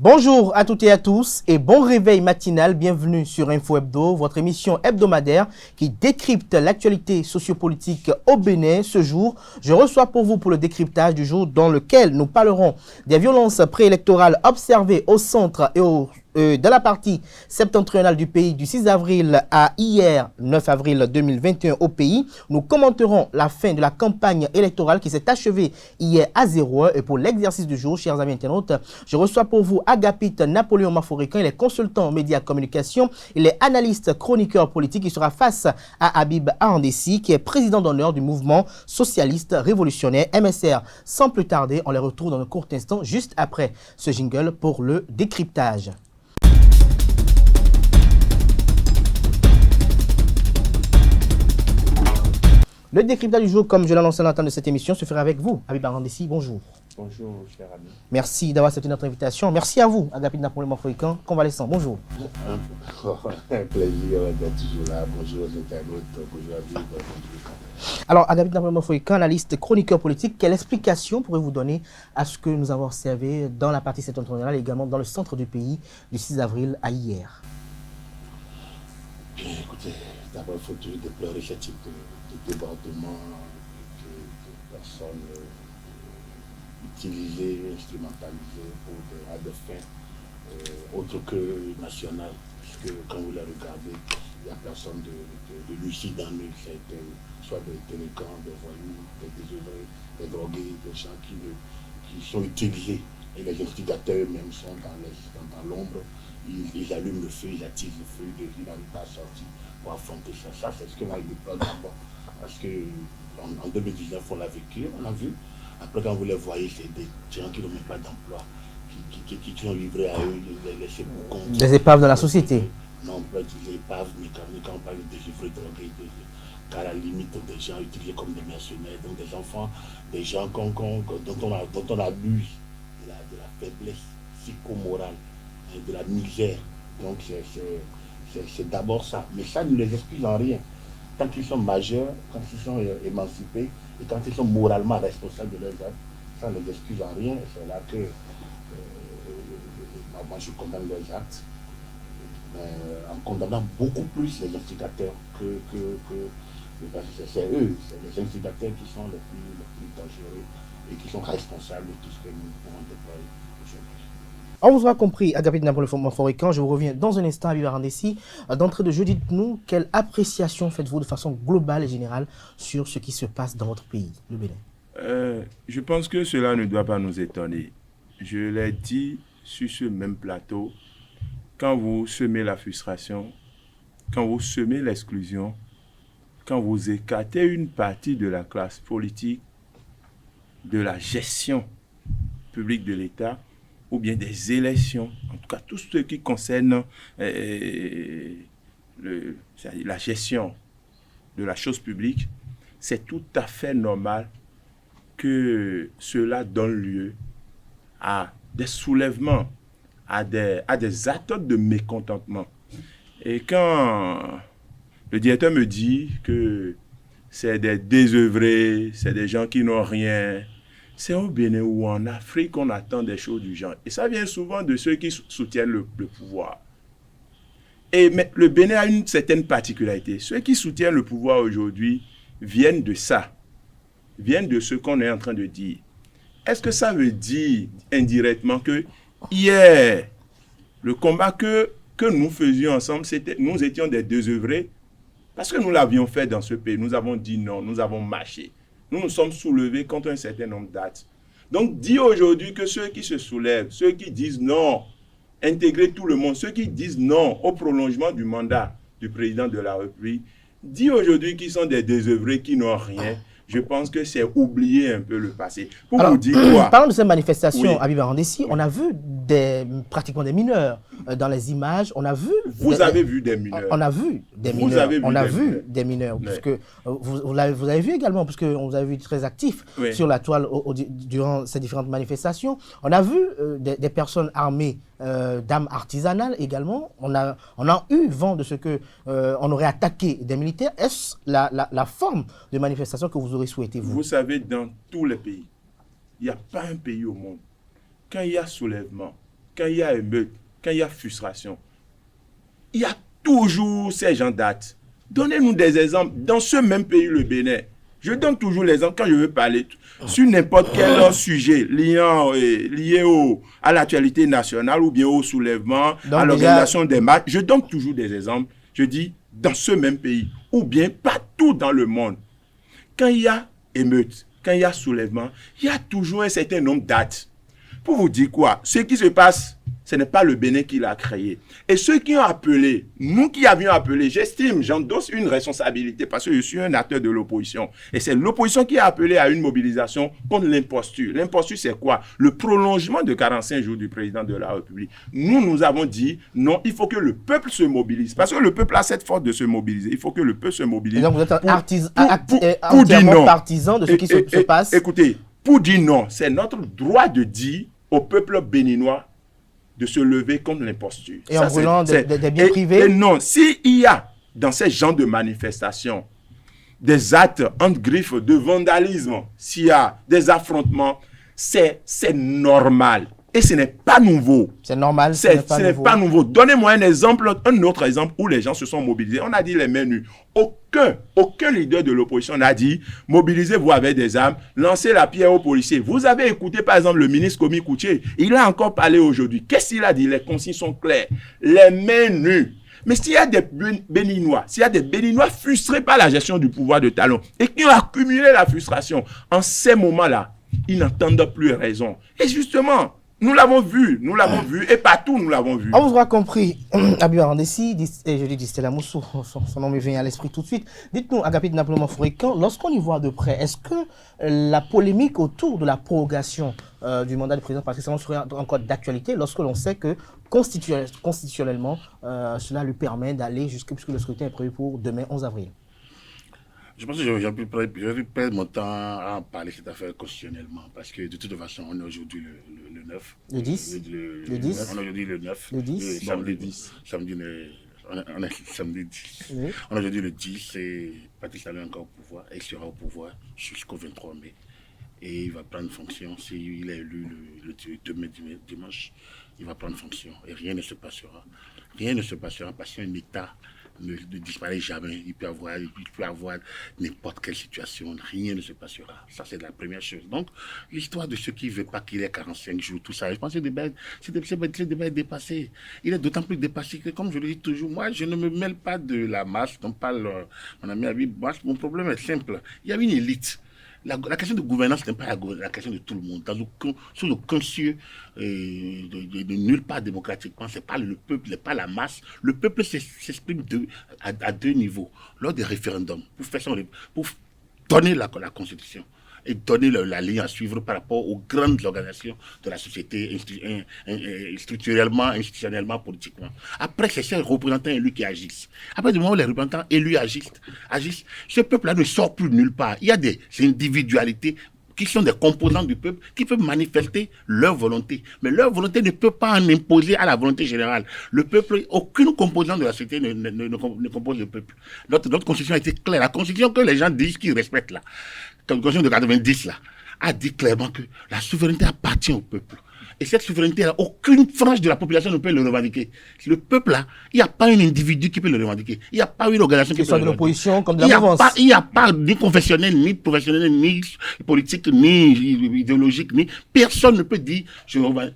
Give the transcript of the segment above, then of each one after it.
Bonjour à toutes et à tous et bon réveil matinal, bienvenue sur Info Hebdo, votre émission hebdomadaire qui décrypte l'actualité sociopolitique au Bénin. Ce jour, je reçois pour vous pour le décryptage du jour dans lequel nous parlerons des violences préélectorales observées au centre et de la partie septentrionale du pays du 6 avril à hier 9 avril 2021 au pays. Nous commenterons la fin de la campagne électorale qui s'est achevée hier à 0h. Et pour l'exercice du jour, chers amis internautes, je reçois pour vous Agapit Napoléon Maforican. Il est consultant médias communication. Il est analyste chroniqueur politique. Il sera face à Habib Arandessi, qui est président d'honneur du mouvement socialiste révolutionnaire MSR. Sans plus tarder, on les retrouve dans un court instant, juste après ce jingle pour le décryptage. Le décryptage du jour, comme je l'annonçais à l'entente de cette émission, se fera avec vous. Habib Arandessi, bonjour. Bonjour, cher ami. Merci d'avoir accepté notre invitation. Merci à vous, Agapit Napoléon Maforican, convalescent. Bonjour. Un plaisir d'être toujours là. Bonjour aux internautes, bonjour à vous, bonjour. Alors, Agapit Napoléon Maforican, analyste chroniqueur politique, quelle explication pourrez-vous donner à ce que nous avons observé dans la partie septentrionale et également dans le centre du pays du 6 avril à hier? Bien, écoutez, d'abord, il faut toujours déplorer ce type de débordement de personnes utilisées, instrumentalisées à des fins autres que nationales. Puisque quand vous les regardez, il n'y a personne de lucide en eux. C'est soit des délinquants, des voyous, des désœuvrés, des drogués, des gens qui sont utilisés. Et les instigateurs eux-mêmes sont dans l'ombre. Ils allument le feu, ils attisent le feu, ils n'arrivent pas à sortir pour affronter ça. Ça, c'est ce que moi, je déplore d'abord. Parce qu'en 2019, on l'a vécu, on l'a vu. Après, quand vous les voyez, c'est des gens qui n'ont même pas d'emploi, qui sont livrés à eux, les laissés pour compte. Des épaves de la société. Non, on peut dire des épaves, mais quand on parle des ivres drogués, qu'à la limite, des gens utilisés comme des mercenaires, donc des enfants, des gens dont on abuse de la faiblesse psychomorale, de la misère. Donc c'est d'abord ça. Mais ça ne les excuse en rien. Quand ils sont majeurs, quand ils sont émancipés et quand ils sont moralement responsables de leurs actes, ça ne les excuse en rien. C'est là que moi je condamne leurs actes, en condamnant beaucoup plus les instigateurs c'est eux, c'est les instigateurs qui sont les plus dangereux et qui sont responsables de tout ce que nous pouvons déployer aujourd'hui. On vous aura compris, Agapit Napoléon Maforican. Je vous reviens dans un instant à Habib Arandessi. D'entrée de jeu, dites-nous quelle appréciation faites-vous de façon globale et générale sur ce qui se passe dans votre pays, le Bénin? Je pense que cela ne doit pas nous étonner. Je l'ai dit sur ce même plateau, quand vous semez la frustration, quand vous semez l'exclusion, quand vous écartez une partie de la classe politique, de la gestion publique de l'État, ou bien des élections, en tout cas tout ce qui concerne la gestion de la chose publique, c'est tout à fait normal que cela donne lieu à des soulèvements, à des attentes de mécontentement. Et quand le directeur me dit que c'est des désœuvrés, c'est des gens qui n'ont rien, c'est au Bénin ou en Afrique qu'on attend des choses du genre. Et ça vient souvent de ceux qui soutiennent le pouvoir. Mais le Bénin a une certaine particularité. Ceux qui soutiennent le pouvoir aujourd'hui viennent de ça, viennent de ce qu'on est en train de dire. Est-ce que ça veut dire indirectement que hier, le combat que nous faisions ensemble, nous étions des désœuvrés? Parce que nous l'avions fait dans ce pays. Nous avons dit non, nous avons marché. Nous nous sommes soulevés contre un certain nombre d'actes. Donc, dis aujourd'hui que ceux qui se soulèvent, ceux qui disent non, intégrer tout le monde, ceux qui disent non au prolongement du mandat du président de la République, dis aujourd'hui qu'ils sont des désœuvrés qui n'ont rien. Je pense que c'est oublier un peu le passé. Pour vous dire quoi? Parlons de cette manifestation, Oui. Habib Arandessi, on a vu pratiquement des mineurs dans les images. On a vu. Vous avez vu des mineurs. On a vu des Vous mineurs. avez vu on a des vu mineurs. des mineurs. Oui. Puisque vous avez vu également, parce qu'on vous a vu très actif Oui. sur la toile durant ces différentes manifestations. On a vu des personnes armées d'armes artisanales également. On a eu vent de ce que on aurait attaqué des militaires. Est-ce la forme de manifestation que vous aurez souhaité, vous? Vous savez, dans tous les pays, il n'y a pas un pays au monde. Quand il y a soulèvement, quand il y a émeute, quand il y a frustration, il y a toujours ces gens d'actes. Donnez-nous des exemples. Dans ce même pays, le Bénin, je donne toujours l'exemple quand je veux parler sur n'importe quel sujet lié à l'actualité nationale ou bien au soulèvement, donc à l'organisation des matchs. Je donne toujours des exemples. Je dis dans ce même pays ou bien partout dans le monde. Quand il y a émeute, quand il y a soulèvement, il y a toujours un certain nombre d'actes. Pour vous dire quoi, ce qui se passe, ce n'est pas le Bénin qui l'a créé. Et ceux qui ont appelé, nous qui avions appelé, j'estime, j'endosse une responsabilité parce que je suis un acteur de l'opposition. Et c'est l'opposition qui a appelé à une mobilisation contre l'imposture. L'imposture, c'est quoi? Le prolongement de 45 jours du président de la République. Nous avons dit, non, il faut que le peuple se mobilise. Parce que le peuple a cette force de se mobiliser. Il faut que le peuple se mobilise. Et donc vous êtes entièrement partisan de ce qui se passe. Écoutez, pour dire non, c'est notre droit de dire au peuple béninois de se lever contre l'imposture. Et en brûlant des biens privés. Et non, s'il y a dans ces genres de manifestations des actes entre griffes de vandalisme, s'il y a des affrontements, c'est normal. Et ce n'est pas nouveau. C'est normal. Ce n'est pas nouveau. Donnez-moi un autre exemple où les gens se sont mobilisés. On a dit les mains nues. Aucun leader de l'opposition n'a dit mobilisez-vous avec des armes, lancez la pierre aux policiers. Vous avez écouté par exemple le ministre Komi Koutié. Il a encore parlé aujourd'hui. Qu'est-ce qu'il a dit? Les consignes sont claires. Les mains nues. Mais s'il y a des Béninois, frustrés par la gestion du pouvoir de Talon et qui ont accumulé la frustration, en ces moments-là, ils n'entendent plus raison. Et justement, nous l'avons vu, et partout nous l'avons vu. On vous aura compris, Abiy Arandessi, et je dis Stella Moussou, son nom me vient à l'esprit tout de suite. Dites-nous, Agapit Napoléon Fréquent, lorsqu'on y voit de près, est-ce que la polémique autour de la prorogation du mandat du président Patrice Talon serait encore d'actualité lorsque l'on sait que constitutionnellement, cela lui permet d'aller puisque le scrutin est prévu pour demain 11 avril? Je pense que je vais perdre mon temps à en parler cette affaire constitutionnellement, parce que de toute façon, on est aujourd'hui le 9. Le 10 le 10. On est aujourd'hui le 9. Le 10. Samedi 10. On est samedi 10. Oui. On est aujourd'hui le 10 et Patrice Talon est encore au pouvoir. Et il sera au pouvoir jusqu'au 23 mai. Et il va prendre fonction. S'il est élu le dimanche, il va prendre fonction. Et rien ne se passera. Rien ne se passera parce qu'un État ne disparaît jamais. Il peut avoir n'importe quelle situation. Rien ne se passera. Ça, c'est la première chose. Donc, l'histoire de ceux qui ne veulent pas qu'il ait 45 jours, tout ça, je pense que ce débat est dépassé. Il est d'autant plus dépassé que, comme je le dis toujours, moi, je ne me mêle pas de la masse dont parle mon ami Habib. Mon problème est simple. Il y a une élite. La question de gouvernance n'est pas la question de tout le monde. Sous aucun cieux, de nulle part démocratiquement, ce n'est pas le peuple, ce n'est pas la masse. Le peuple s'exprime à deux niveaux. Lors des référendums, pour donner la Constitution et donner la ligne à suivre par rapport aux grandes organisations de la société, structurellement, institutionnellement, politiquement. Après, c'est ces représentants élus qui agissent. Après, du moment où les représentants élus agissent, ce peuple-là ne sort plus de nulle part. Il y a des individualités qui sont des composants du peuple, qui peuvent manifester leur volonté. Mais leur volonté ne peut pas en imposer à la volonté générale. Le peuple, aucune composante de la société ne compose le peuple. Notre constitution a été claire. La constitution que les gens disent qu'ils respectent là, la constitution de 90 là, a dit clairement que la souveraineté appartient au peuple. Et cette souveraineté, aucune frange de la population ne peut le revendiquer. Le peuple là, il n'y a pas un individu qui peut le revendiquer. Il n'y a pas une organisation qui peut le revendiquer. Que ce soit de l'opposition comme de la mouvance. Il n'y a pas ni confessionnel, ni professionnel, ni politique, ni idéologique, ni personne ne peut dire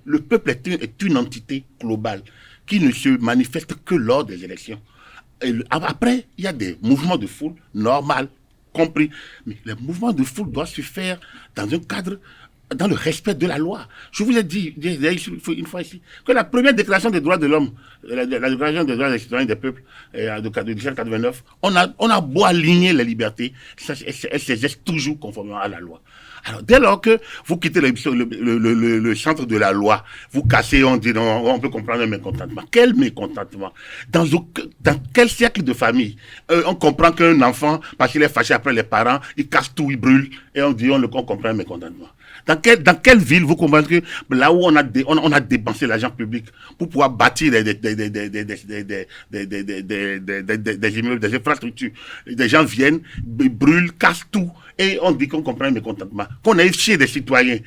le peuple est une entité globale qui ne se manifeste que lors des élections. Et après, il y a des mouvements de foule normaux, compris. Mais les mouvements de foule doivent se faire dans un cadre, dans le respect de la loi. Je vous ai dit une fois ici que la première déclaration des droits de l'homme, la déclaration des droits des citoyens et des peuples de 1789, on a beau aligner les libertés, elle s'exerce toujours conformément à la loi. Alors, dès lors que vous quittez le centre de la loi, vous cassez, on dit, non, on peut comprendre un mécontentement. Quel mécontentement? Dans quel siècle de famille on comprend qu'un enfant, parce qu'il est fâché après les parents, il casse tout, il brûle, et on dit, on comprend un mécontentement. Dans quelle ville vous comprenez que là où on a dépensé l'argent public pour pouvoir bâtir des immeubles, des infrastructures, des gens viennent, brûlent, cassent tout, et on dit qu'on comprend un mécontentement, qu'on a chez des citoyens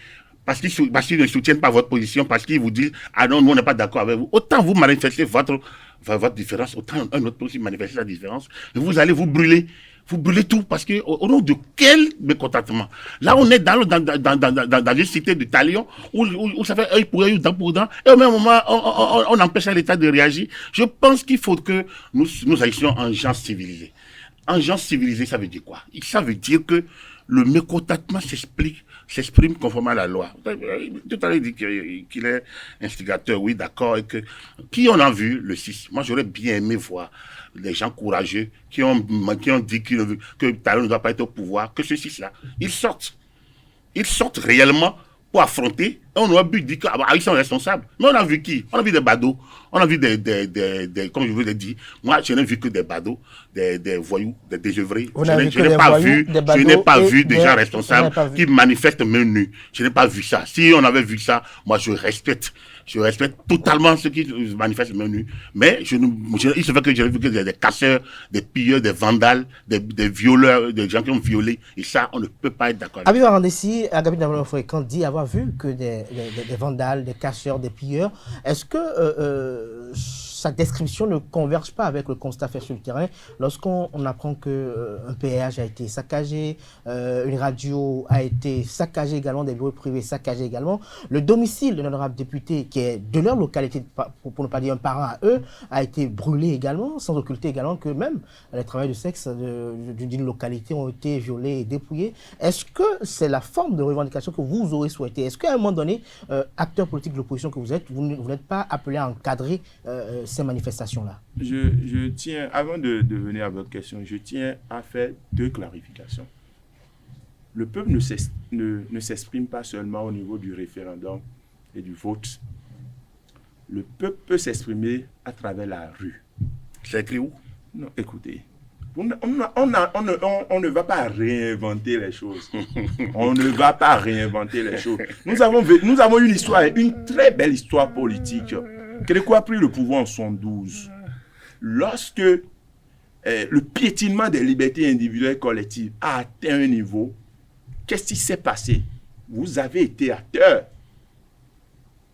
parce qu'ils ne soutiennent pas votre position, parce qu'ils vous disent « Ah non, nous on n'est pas d'accord avec vous », autant vous manifestez votre différence, autant un autre peut aussi manifester sa différence, et vous allez vous brûler tout, parce que au nom de quel mécontentement? Là, on est dans une cité de talions, où ça fait œil pour œil, dent pour dent, et au même moment, on empêche l'État de réagir. Je pense qu'il faut que nous agissions en gens civilisés. En gens civilisés, ça veut dire quoi? Ça veut dire que le mécontentement s'exprime conformément à la loi. Tout à l'heure, il dit qu'il est instigateur, oui, d'accord, et que, qui on a vu le 6? Moi, j'aurais bien aimé voir des gens courageux qui ont dit que Talon ne doit pas être au pouvoir, que ce 6-là, ils sortent réellement pour affronter, et on aurait pu dire qu'ils sont responsables. Mais on a vu qui? On a vu des badauds, on a vu comme je vous l'ai dit, moi je n'ai vu que des badauds, des voyous, des désœuvrés. Je n'ai pas vu des gens responsables qui manifestent main nue. Je n'ai pas vu ça. Si on avait vu ça, moi je respecte totalement ceux qui manifestent main nue. Mais il se fait que j'ai vu que des casseurs, des pilleurs, des vandales, des violeurs, des gens qui ont violé. Et ça, on ne peut pas être d'accord. Habib Arandessi, Agapit Damano Fréquent dit avoir vu que des vandales, des casseurs, des pilleurs. Est-ce que sa description ne converge pas avec le constat fait sur le terrain lorsqu'on apprend qu'un péage a été saccagé, une radio a été saccagée également, des bureaux privés saccagés également, le domicile de l'honorable député qui est de leur localité, pour ne pas dire un parent à eux, a été brûlé également, sans occulter également que même les travailleurs de sexe d'une localité ont été violés et dépouillés. Est-ce que c'est la forme de revendication que vous aurez souhaité? Est-ce qu'à un moment donné, acteur politique de l'opposition que vous êtes, vous n'êtes pas appelé à encadrer ces manifestations-là? Je tiens, avant de venir à votre question, je tiens à faire 2 clarifications. Le peuple ne s'exprime pas seulement au niveau du référendum et du vote. Le peuple peut s'exprimer à travers la rue. C'est écrit où? Non, écoutez, on ne va pas réinventer les choses. On ne va pas réinventer les choses. Nous avons une histoire, une très belle histoire politique. Kérékou a pris le pouvoir en 1972. Lorsque le piétinement des libertés individuelles collectives a atteint un niveau, qu'est-ce qui s'est passé? Vous avez été acteur.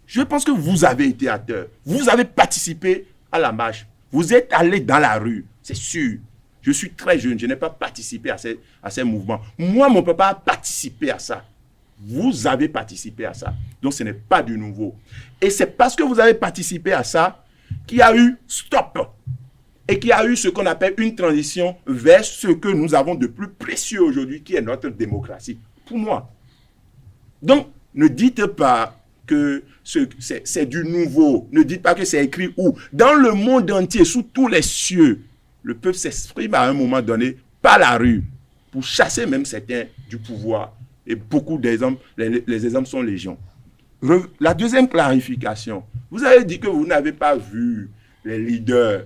Je pense que vous avez été acteur. Vous avez participé à la marche. Vous êtes allé dans la rue, c'est sûr. Je suis très jeune, je n'ai pas participé à ces mouvements. Moi, mon papa a participé à ça. Vous avez participé à ça. Donc, ce n'est pas du nouveau. Et c'est parce que vous avez participé à ça qu'il y a eu stop. Et qu'il y a eu ce qu'on appelle une transition vers ce que nous avons de plus précieux aujourd'hui, qui est notre démocratie. Pour moi. Donc, ne dites pas que c'est du nouveau. Ne dites pas que c'est écrit où. Dans le monde entier, sous tous les cieux, le peuple s'exprime à un moment donné par la rue pour chasser même certains du pouvoir. Et beaucoup d'exemples, les exemples sont légion. La deuxième clarification, vous avez dit que vous n'avez pas vu les leaders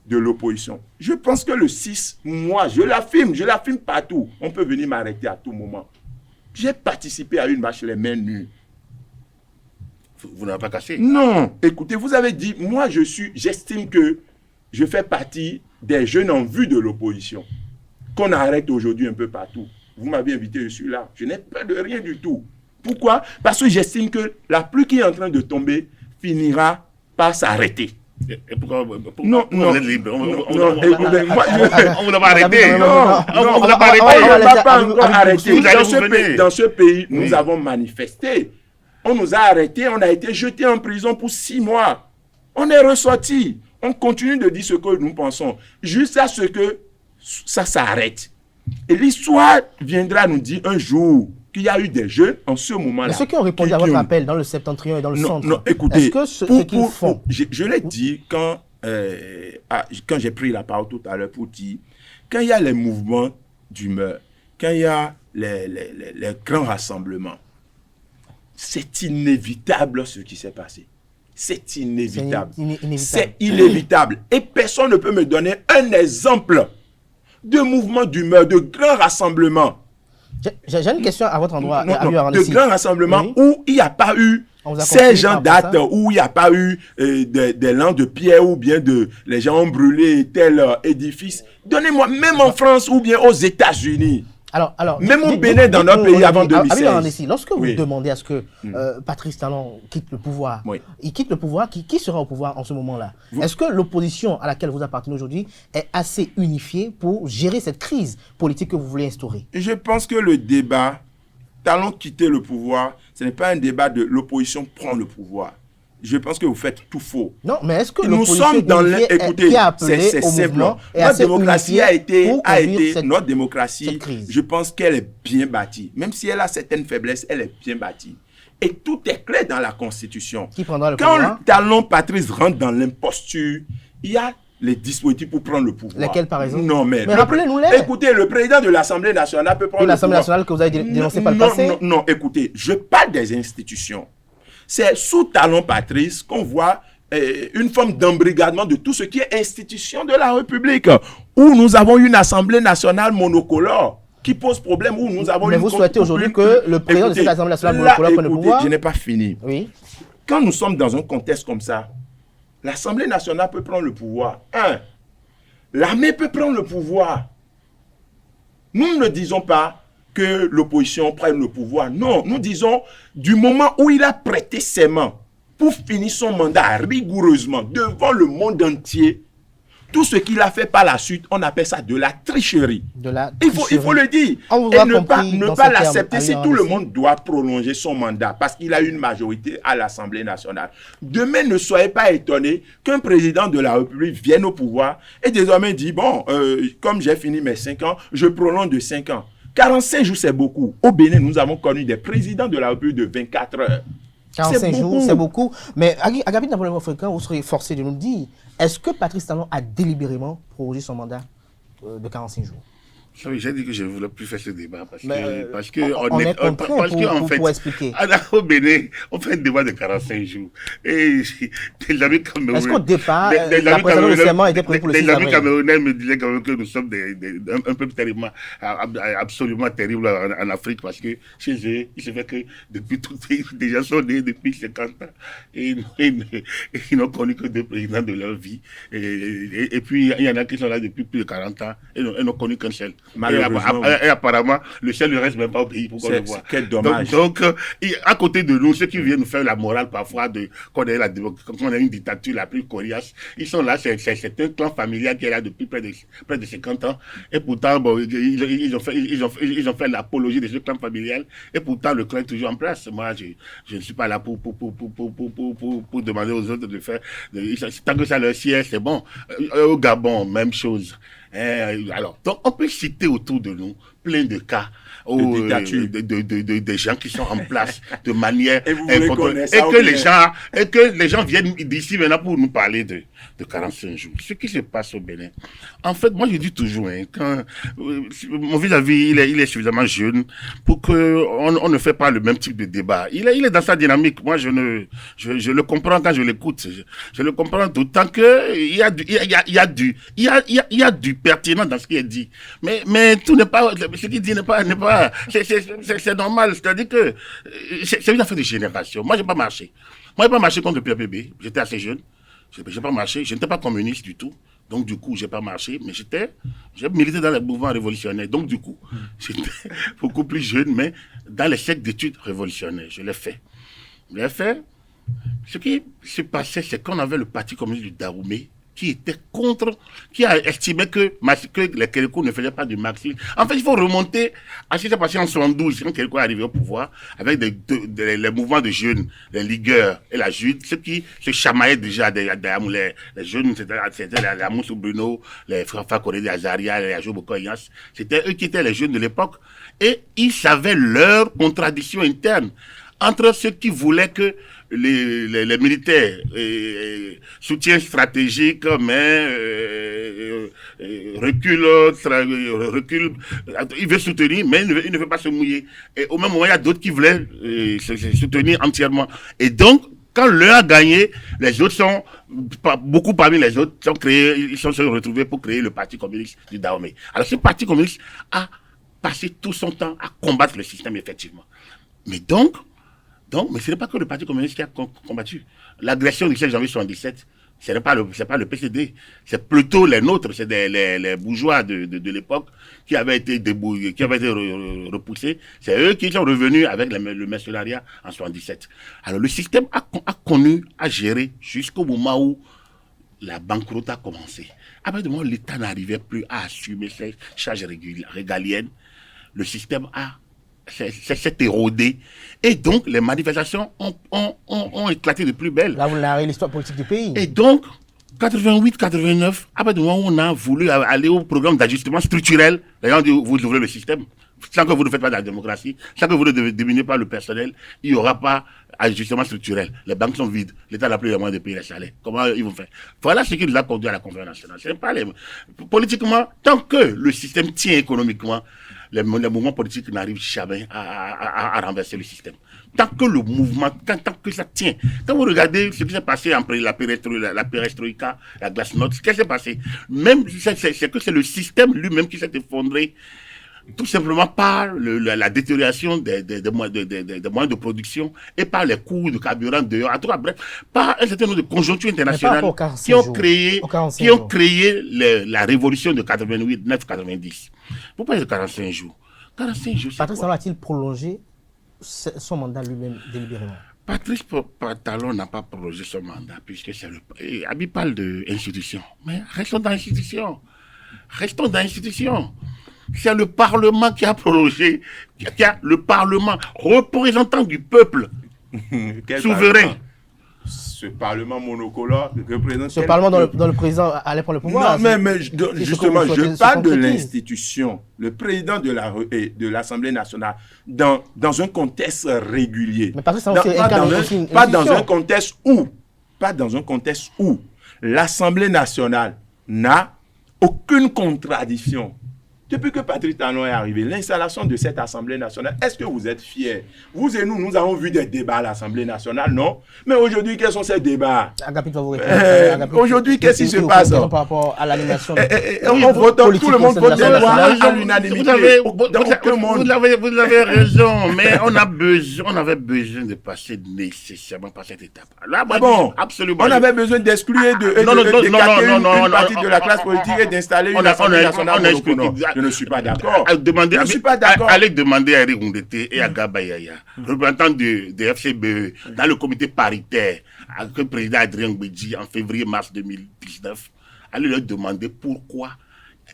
de l'opposition. Je pense que le 6, moi, je l'affirme partout. On peut venir m'arrêter à tout moment. J'ai participé à une marche les mains nues. Vous n'avez pas caché? Non. Écoutez, vous avez dit, moi, j'estime que je fais partie des jeunes en vue de l'opposition, qu'on arrête aujourd'hui un peu partout. Vous m'avez invité, je suis là. Je n'ai peur de rien du tout. Pourquoi? Parce que j'estime que la pluie qui est en train de tomber finira par s'arrêter. Et pourquoi non, vous êtes libre? On vous n'a pas arrêté. On vous n'a pas ne va pas arrêté. encore arrêter. Dans ce pays, Oui. nous avons manifesté. On nous a arrêtés, on a été jetés en prison pour 6 mois. On est ressortis. On continue de dire ce que nous pensons, jusqu'à ce que ça s'arrête. Et l'histoire viendra nous dire un jour qu'il y a eu des jeunes en ce moment-là. Mais ceux qui ont répondu à votre appel dans le septentrion et dans le centre, non, écoutez, est-ce que ce qu'ils font... Je l'ai dit quand j'ai pris la parole tout à l'heure pour dire, quand il y a les mouvements d'humeur, quand il y a les grands rassemblements, c'est inévitable ce qui s'est passé. C'est inévitable. C'est inévitable. Et personne ne peut me donner un exemple de mouvement d'humeur, de grands rassemblements. J'ai une question à votre endroit. De grands rassemblements où il n'y a pas eu ces gens datent, où il n'y a pas eu des lances de pierre ou bien les gens ont brûlé tel édifice. Donnez-moi, même en France ou bien aux États-Unis. Alors, même au Bénin, dans notre pays, avant 2016. Lorsque vous demandez à ce que Patrice Talon quitte le pouvoir, il quitte le pouvoir, qui sera au pouvoir en ce moment-là? Est-ce que l'opposition à laquelle vous appartenez aujourd'hui est assez unifiée pour gérer cette crise politique que vous voulez instaurer? Je pense que le débat, Talon quitter le pouvoir, ce n'est pas un débat de l'opposition prend le pouvoir. Je pense que vous faites tout faux. Non, mais est-ce que nous sommes dans écoutez, c'est simplement. Notre démocratie notre démocratie, je pense qu'elle est bien bâtie. Même si elle a certaines faiblesses, elle est bien bâtie. Et tout est clair dans la Constitution. Qui prendra le pouvoir? Quand Talon Patrice rentre dans l'imposture, il y a les dispositifs pour prendre le pouvoir. Lesquels, par exemple? Non, mais rappelez-nous-les. Écoutez, le président de l'Assemblée nationale peut prendre le pouvoir. L'Assemblée nationale que vous avez dénoncé par le passé? Non, écoutez, je parle des institutions. C'est sous Talon Patrice qu'on voit une forme d'embrigadement de tout ce qui est institution de la République, où nous avons une Assemblée nationale monocolore qui pose problème, où nous avons Mais vous souhaitez aujourd'hui que le président de cette Assemblée nationale monocolore prenne le pouvoir? Je n'ai pas fini. Oui. Quand nous sommes dans un contexte comme ça, l'Assemblée nationale peut prendre le pouvoir. L'armée peut prendre le pouvoir. Nous ne disons pas que l'opposition prenne le pouvoir. Non, nous disons du moment où il a prêté serment pour finir son mandat rigoureusement devant le monde entier, tout ce qu'il a fait par la suite, on appelle ça de la tricherie. Il faut le dire. Et ne pas l'accepter si tout le monde doit prolonger son mandat parce qu'il a une majorité à l'Assemblée nationale. Demain, ne soyez pas étonnés qu'un président de la République vienne au pouvoir et désormais dit, bon, comme j'ai fini mes 5 ans, je prolonge de 5 ans. 45 jours, c'est beaucoup. Au Bénin, nous avons connu des présidents de la République de 24 heures. 45 jours, c'est beaucoup. Mais Agapit Napoléon Fréquent, vous serez forcé de nous dire, est-ce que Patrice Talon a délibérément prorogé son mandat de 45 jours? J'ai dit que je ne voulais plus faire ce débat parce que on est contraint pour expliquer. Au Bénin, on fait un débat de 45 jours. Et des amis camerounais. Est-ce qu'au départ, la présentation de serment était prévue pour le 6 avril? Les amis camerounais me disaient quand même que nous sommes un peu terriblement, absolument terribles en Afrique parce que chez eux, il se fait que depuis tout, des gens sont nés depuis 50 ans et ils n'ont connu que 2 présidents de leur vie. Et puis, il y en a qui sont là depuis plus de 40 ans et n'ont connu qu'un seul. Et apparemment, le ciel ne reste même pas au pays pour qu'on le voit. Quel dommage. Donc, à côté de nous, ceux qui viennent nous faire la morale parfois qu'on a une dictature la plus coriace, ils sont là, c'est un clan familial qui est là depuis près de 50 ans. Et pourtant, bon, ils ont fait l'apologie de ce clan familial. Et pourtant, le clan est toujours en place. Moi, je ne suis pas là pour demander aux autres de faire. Tant que ça leur siège, c'est bon. Au Gabon, même chose. Alors, donc on peut citer autour de nous plein de cas des gens qui sont en place de manière et que les gens viennent d'ici maintenant pour nous parler de 45 jours. Ce qui se passe au Bénin. En fait, moi je dis toujours, quand mon vis-à-vis il est suffisamment jeune pour que on ne fait pas le même type de débat. Il est dans sa dynamique. Moi je le comprends quand je l'écoute. Je le comprends d'autant que il y a du pertinent dans ce qui est dit. Mais tout n'est pas, ce qu'il dit n'est pas, c'est normal. C'est-à-dire que c'est une affaire de génération. Moi, j'ai pas marché contre le PAPB. J'étais assez jeune. J'ai pas marché. Je n'étais pas communiste du tout. Donc, du coup, j'ai pas marché. Mais j'ai milité dans le mouvement révolutionnaire. Donc, du coup, j'étais beaucoup plus jeune, mais dans les cercles d'études révolutionnaires. Je l'ai fait. Ce qui se passait, c'est qu'on avait le Parti communiste du Dahomey qui a estimé que les Kérékou ne faisaient pas du marxisme. En fait, il faut remonter à ce qui s'est passé en 72, quand Kérékou est arrivé au pouvoir, avec les mouvements de jeunes, les ligueurs et la JUD, ceux qui se chamaillaient déjà derrière les jeunes, c'était la Moussou Bruno, les frères Corée des Azaria, les Ajo Boko Yas, c'était eux qui étaient les jeunes de l'époque, et ils savaient leurs contradictions internes entre ceux qui voulaient que les militaires soutien stratégique, mais recul, il veut soutenir, mais il ne veut pas se mouiller. Et au même moment, il y a d'autres qui voulaient se soutenir entièrement. Et donc, quand l'un a gagné, les autres beaucoup parmi les autres ils sont se retrouvés pour créer le Parti communiste du Dahomey. Alors, ce Parti communiste a passé tout son temps à combattre le système, effectivement. Mais mais ce n'est pas que le Parti communiste qui a combattu. L'agression du 16 janvier 1977 Ce n'est pas le PCD, c'est plutôt les nôtres, c'est les bourgeois de l'époque qui avaient été débouillés, qui avaient été repoussés. C'est eux qui sont revenus avec le mercenariat en 77. Alors le système a géré jusqu'au moment où la banqueroute a commencé. Après le moment où l'État n'arrivait plus à assumer ses charges régaliennes, le système s'est érodé. Et donc, les manifestations ont éclaté de plus belle. Là, vous narrez l'histoire politique du pays. Et donc, 88-89, après le moment où on a voulu aller au programme d'ajustement structurel, les gens disent, vous ouvrez le système. Sans que vous ne faites pas de la démocratie, sans que vous ne diminuez pas le personnel, il n'y aura pas ajustement structurel. Les banques sont vides. L'État n'a plus les moyens de payer les salaires. Comment ils vont faire? Voilà ce qui nous a conduit à la conférence nationale. C'est pas politiquement, tant que le système tient économiquement, les mouvements politiques n'arrivent jamais à renverser le système. Tant que le mouvement, tant que ça tient. Quand vous regardez ce qui s'est passé après la perestroïka, la glasnost, ce qui s'est passé, même c'est que c'est le système lui-même qui s'est effondré, tout simplement par la détérioration des moyens de production et par les coûts de carburant dehors. En tout cas, bref, par un certain nombre de conjonctures internationales qui ont créé la révolution de 89-90. Vous parlez de 45 jours. 45 jours, Patrice Talon a-t-il prolongé son mandat lui-même délibérément? Patrice Talon n'a pas prolongé son mandat puisque c'est Abi parle d'institution. Mais restons dans l'institution. Restons dans l'institution. C'est le Parlement qui a prolongé, le Parlement représentant du peuple souverain. Ce Parlement monocolore représente... Ce Parlement dont le président allait prendre le pouvoir. Non, mais justement, je parle de l'institution. Le président de l'Assemblée nationale, dans un contexte régulier. Mais Patrice, pas dans un contexte où l'Assemblée nationale n'a aucune contradiction. Depuis que Patrice Talon est arrivé, l'installation de cette Assemblée nationale, est-ce que vous êtes fiers? Vous et nous avons vu des débats à l'Assemblée nationale, non? Mais aujourd'hui, quels sont ces débats? Aujourd'hui, qu'est-ce qui se passe? Par rapport à l'animation. On vote, tout le monde vote des lois à l'unanimité. Vous avez raison, mais on avait besoin de passer nécessairement par cette étape. Là, bon, absolument. On avait besoin d'exclure une partie de la classe politique et d'installer une Assemblée nationale. Je ne suis pas d'accord. Allez demander à Eric Ngoundete et à Gaba Yaya, représentants de FCBE, dans le comité paritaire, avec le président Adrien Gbedji en février-mars 2019, allez leur demander pourquoi,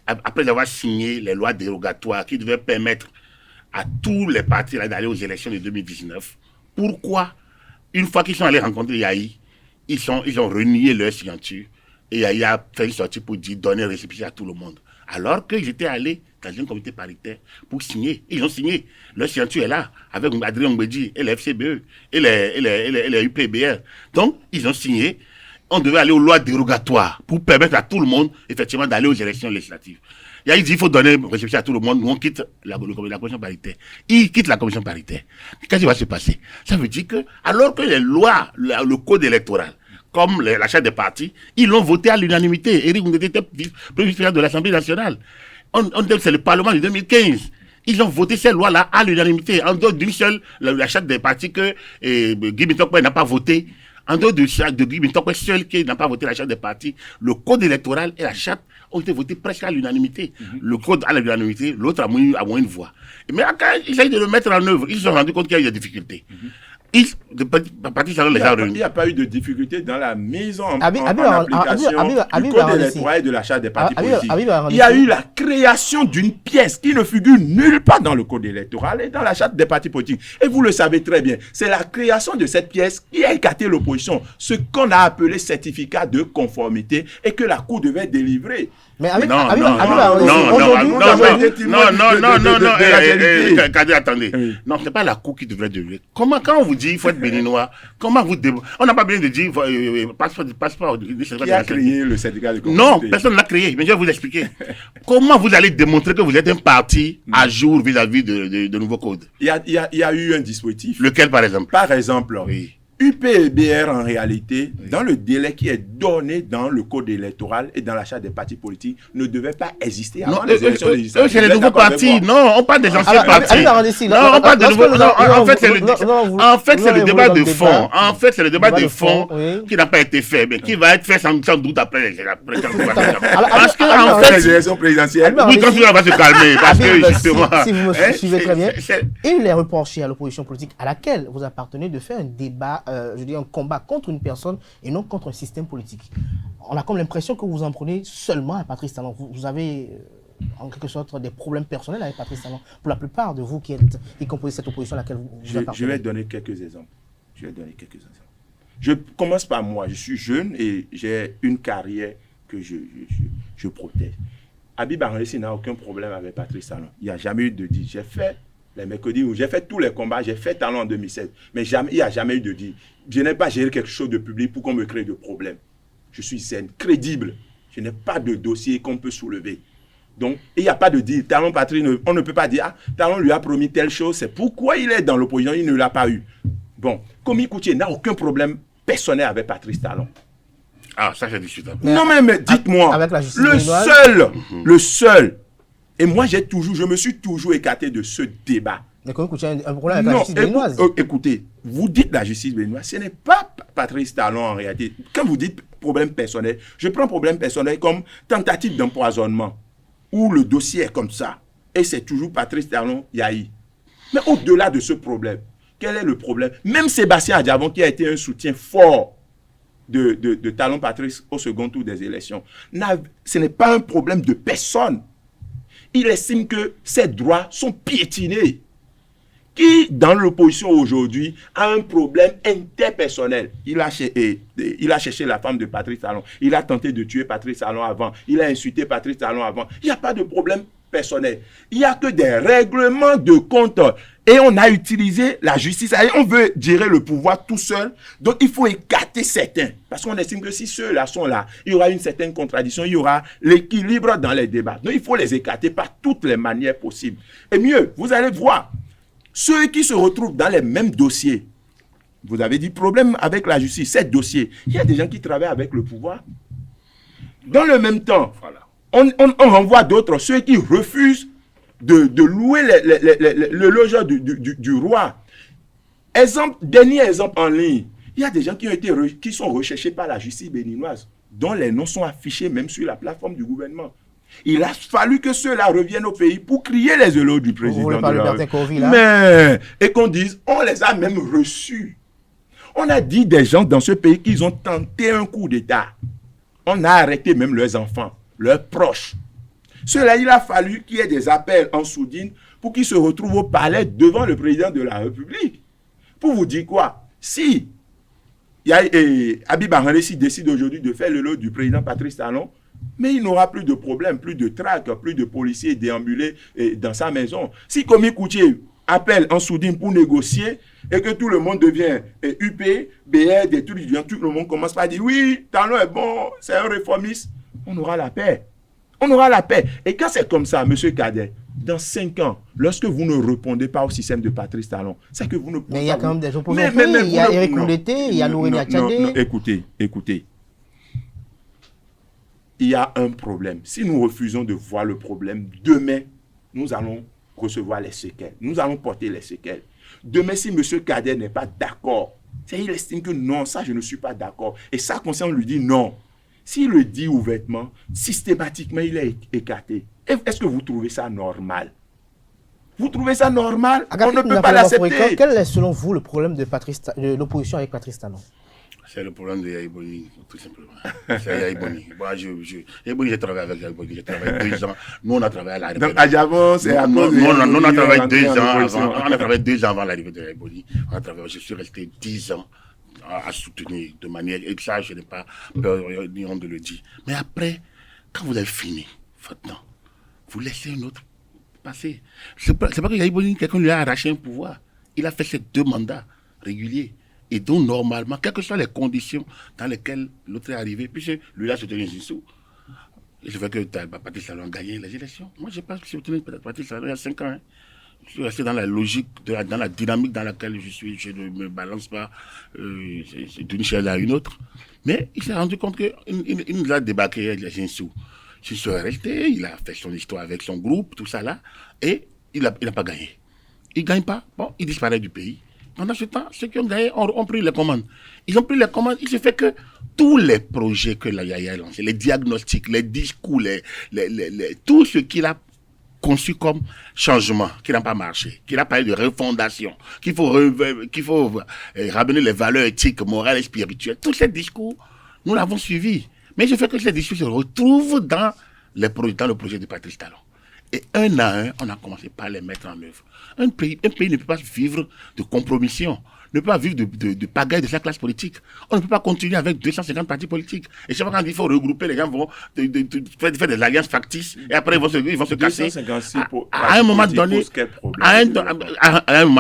après avoir signé les lois dérogatoires qui devaient permettre à tous les partis d'aller aux élections de 2019, pourquoi, une fois qu'ils sont allés rencontrer Yahi, ils ont renié leur signature et Yahi a fait une sortie pour donner récépissé à tout le monde. Alors qu'ils étaient allés dans un comité paritaire pour signer. Ils ont signé. Leur signature est là, avec Adrien Mbedji et les FCBE et les UPBR. Donc, ils ont signé. On devait aller aux lois dérogatoires pour permettre à tout le monde, effectivement, d'aller aux élections législatives. Il dit qu'il faut donner récépissé à tout le monde. Nous, on quitte la commission paritaire. Ils quittent la commission paritaire. Qu'est-ce qui va se passer? Ça veut dire que, alors que les lois, le code électoral, comme la charte des partis, ils l'ont voté à l'unanimité. Éric Ngoundete était premier vice-président de l'Assemblée nationale. C'est le Parlement de 2015. Ils ont voté ces lois-là à l'unanimité. En dehors d'une seule, la charte des partis que Guy Mintokwe n'a pas voté. En dehors de Guy Mintokwe seul qui n'a pas voté la charte des partis, le code électoral et la charte ont été votés presque à l'unanimité. Le code à l'unanimité, l'autre a moins une voix. Mais quand ils essayent de le mettre en œuvre, ils se sont rendus compte qu'il y a eu des difficultés. Il n'y a pas eu de difficulté dans la mise en application du code électoral et de la charte des partis politiques. Il y a eu la création d'une pièce qui ne figure nulle part dans le code électoral et dans la charte des partis politiques. Et vous le savez très bien, c'est la création de cette pièce qui a écarté l'opposition, ce qu'on a appelé certificat de conformité et que la Cour devait délivrer. Mais attendez. Non, c'est pas la Cour qui devrait délivrer. Comment, quand on vous dit il faut être béninois, comment vous on n'a pas besoin de dire passeport. Qui a créé le syndicat de conformité? Non, personne ne l'a créé, mais je vais vous expliquer. Comment vous allez démontrer que vous êtes un parti à jour vis-à-vis de nouveaux codes? Il y a eu un dispositif. Lequel, par exemple? Par exemple, UP et BR, en réalité, dans le délai qui est donné dans le code électoral et dans l'achat des partis politiques, ne devaient pas exister avant les élections législatives. C'est les nouveaux partis. Non, on parle des anciens partis. Non, on parle des nouveaux. En fait, c'est le débat de fond. En fait, c'est le débat de fond qui n'a pas été fait, mais qui va être fait sans doute après. Parce que, en fait, les élections présidentielles. Oui, quand il va se calmer. Parce que, justement. Si vous me suivez très bien, il est reproché à l'opposition politique à laquelle vous appartenez de faire un débat, je dis un combat contre une personne et non contre un système politique. On a comme l'impression que vous en prenez seulement à Patrice Talon. Vous avez en quelque sorte des problèmes personnels avec Patrice Talon. Pour la plupart de vous qui composez cette opposition à laquelle vous appartenez. Je vais donner quelques exemples. Je commence par moi. Je suis jeune et j'ai une carrière que je protège. Habib Arnessi n'a aucun problème avec Patrice Talon. Il n'y a jamais eu de dit. J'ai fait les mercredis où j'ai fait tous les combats, j'ai fait Talon en 2016, mais il n'y a jamais eu de dit. Je n'ai pas géré quelque chose de public pour qu'on me crée de problèmes. Je suis saine, crédible. Je n'ai pas de dossier qu'on peut soulever. Donc, il n'y a pas de dit. Talon Patrice, on ne peut pas dire, Talon lui a promis telle chose, c'est pourquoi il est dans l'opposition, il ne l'a pas eu. Bon, Komi Koutié n'a aucun problème personnel avec Patrice Talon. Ah, ça c'est discutable. Non, mais dites-moi, le seul. Et moi, je me suis toujours écarté de ce débat. Mais Komi Koutié a un problème avec la justice béninoise. Écoutez, vous dites la justice béninoise, ce n'est pas Patrice Talon en réalité. Quand vous dites problème personnel, je prends problème personnel comme tentative d'empoisonnement, où le dossier est comme ça, et c'est toujours Patrice Talon Yahi. Mais au-delà de ce problème, quel est le problème? Même Sébastien Adjavon, qui a été un soutien fort de Talon Patrice au second tour des élections, ce n'est pas un problème de personne. Il estime que ses droits sont piétinés. Qui, dans l'opposition aujourd'hui, a un problème interpersonnel. Il a cherché la femme de Patrice Talon. Il a tenté de tuer Patrice Talon avant. Il a insulté Patrice Talon avant. Il n'y a pas de problème personnel. Il n'y a que des règlements de compte. Et on a utilisé la justice. On veut gérer le pouvoir tout seul. Donc, il faut écarter certains. Parce qu'on estime que si ceux-là sont là, il y aura une certaine contradiction. Il y aura l'équilibre dans les débats. Donc, il faut les écarter par toutes les manières possibles. Et mieux, vous allez voir, ceux qui se retrouvent dans les mêmes dossiers, vous avez dit problème avec la justice, ces dossiers, il y a des gens qui travaillent avec le pouvoir. Dans le même temps, on renvoie d'autres, ceux qui refusent de louer le logeur du roi. Dernier exemple en ligne, il y a des gens qui sont recherchés par la justice béninoise, dont les noms sont affichés même sur la plateforme du gouvernement. Il a fallu que ceux-là reviennent au pays pour crier les éloges du président de la République. Et qu'on dise, on les a même reçus. On a dit des gens dans ce pays qu'ils ont tenté un coup d'État. On a arrêté même leurs enfants, leurs proches. Ceux-là, il a fallu qu'il y ait des appels en sourdine pour qu'ils se retrouvent au palais devant le président de la République. Pour vous dire quoi? Si Habib Arnessi décide aujourd'hui de faire l'éloge du président Patrice Talon, mais il n'aura plus de problème, plus de traque, plus de policiers déambulés dans sa maison. Si Komi Koutié appelle en sourdine pour négocier et que tout le monde devient UP, BR, des trucs, tout le monde commence par dire oui, Talon est bon, c'est un réformiste, on aura la paix. On aura la paix. Et quand c'est comme ça, M. Cadet, dans 5 ans, lorsque vous ne répondez pas au système de Patrice Talon, c'est que vous ne pouvez pas... Mais il y a quand même des opposants. Il y a Eric Mouleté, il y a Nouré Niachadé. Non, écoutez. Il y a un problème. Si nous refusons de voir le problème, demain, nous allons recevoir les séquelles. Nous allons porter les séquelles. Demain, si M. Cadet n'est pas d'accord, il estime que non, ça, je ne suis pas d'accord. Et sa conscience lui dit non. S'il le dit ouvertement, systématiquement, il est écarté. Est-ce que vous trouvez ça normal? Vous trouvez ça normal? On ne peut pas l'accepter. Quel est, selon vous, le problème de l'opposition avec Patrice Talon? C'est le problème de Yahi Boni, tout simplement. C'est Yahi Boni. Yahi Boni, j'ai travaillé avec Yahi Boni. J'ai travaillé 2 ans. Nous, on a travaillé à l'arrivée. Donc, Adjavon, c'est à cause nous, on a travaillé 2 ans avant. On a travaillé 2 ans avant l'arrivée de Yahi Boni. Je suis resté 10 ans à soutenir de manière... Et ça, je n'ai pas peur ni honte de le dire. Mais après, quand vous avez fini votre temps, vous laissez un autre passer. C'est pas que Yahi Boni, quelqu'un lui a arraché un pouvoir. Il a fait ses 2 mandats réguliers. Et donc, normalement, quelles que soient les conditions dans lesquelles l'autre est arrivé, puisque lui a soutenu Zissou, je veux que Patrice Talon a gagné les élections. Moi, je n'ai pas soutenu Patrice Talon il y a 5 ans. Hein. Je suis resté dans la logique, dans la dynamique dans laquelle je suis. Je ne me balance pas d'une chaise à une autre. Mais il s'est rendu compte qu'il nous a débarqué sous RLT, il a fait son histoire avec son groupe, tout ça là, et il n'a pas gagné. Il ne gagne pas, bon, il disparaît du pays. Pendant ce temps, ceux qui ont gagné ont pris les commandes. Ils ont pris les commandes, il se fait que tous les projets que la Yaya a lancés, les diagnostics, les discours, tout ce qu'il a conçu comme changement, qui n'a pas marché, qu'il a parlé de refondation, qu'il faut ramener les valeurs éthiques, morales et spirituelles. Tous ces discours, nous l'avons suivi. Mais je fais que ces discours se retrouvent dans le projet de Patrice Talon. Et un à un, on a commencé par les mettre en œuvre. Un pays ne peut pas vivre de compromission, ne peut pas vivre de pagaille de sa classe politique. On ne peut pas continuer avec 250 partis politiques. Et chaque fois quand il faut regrouper, les gens vont faire des alliances factices et après ils vont se casser. À un moment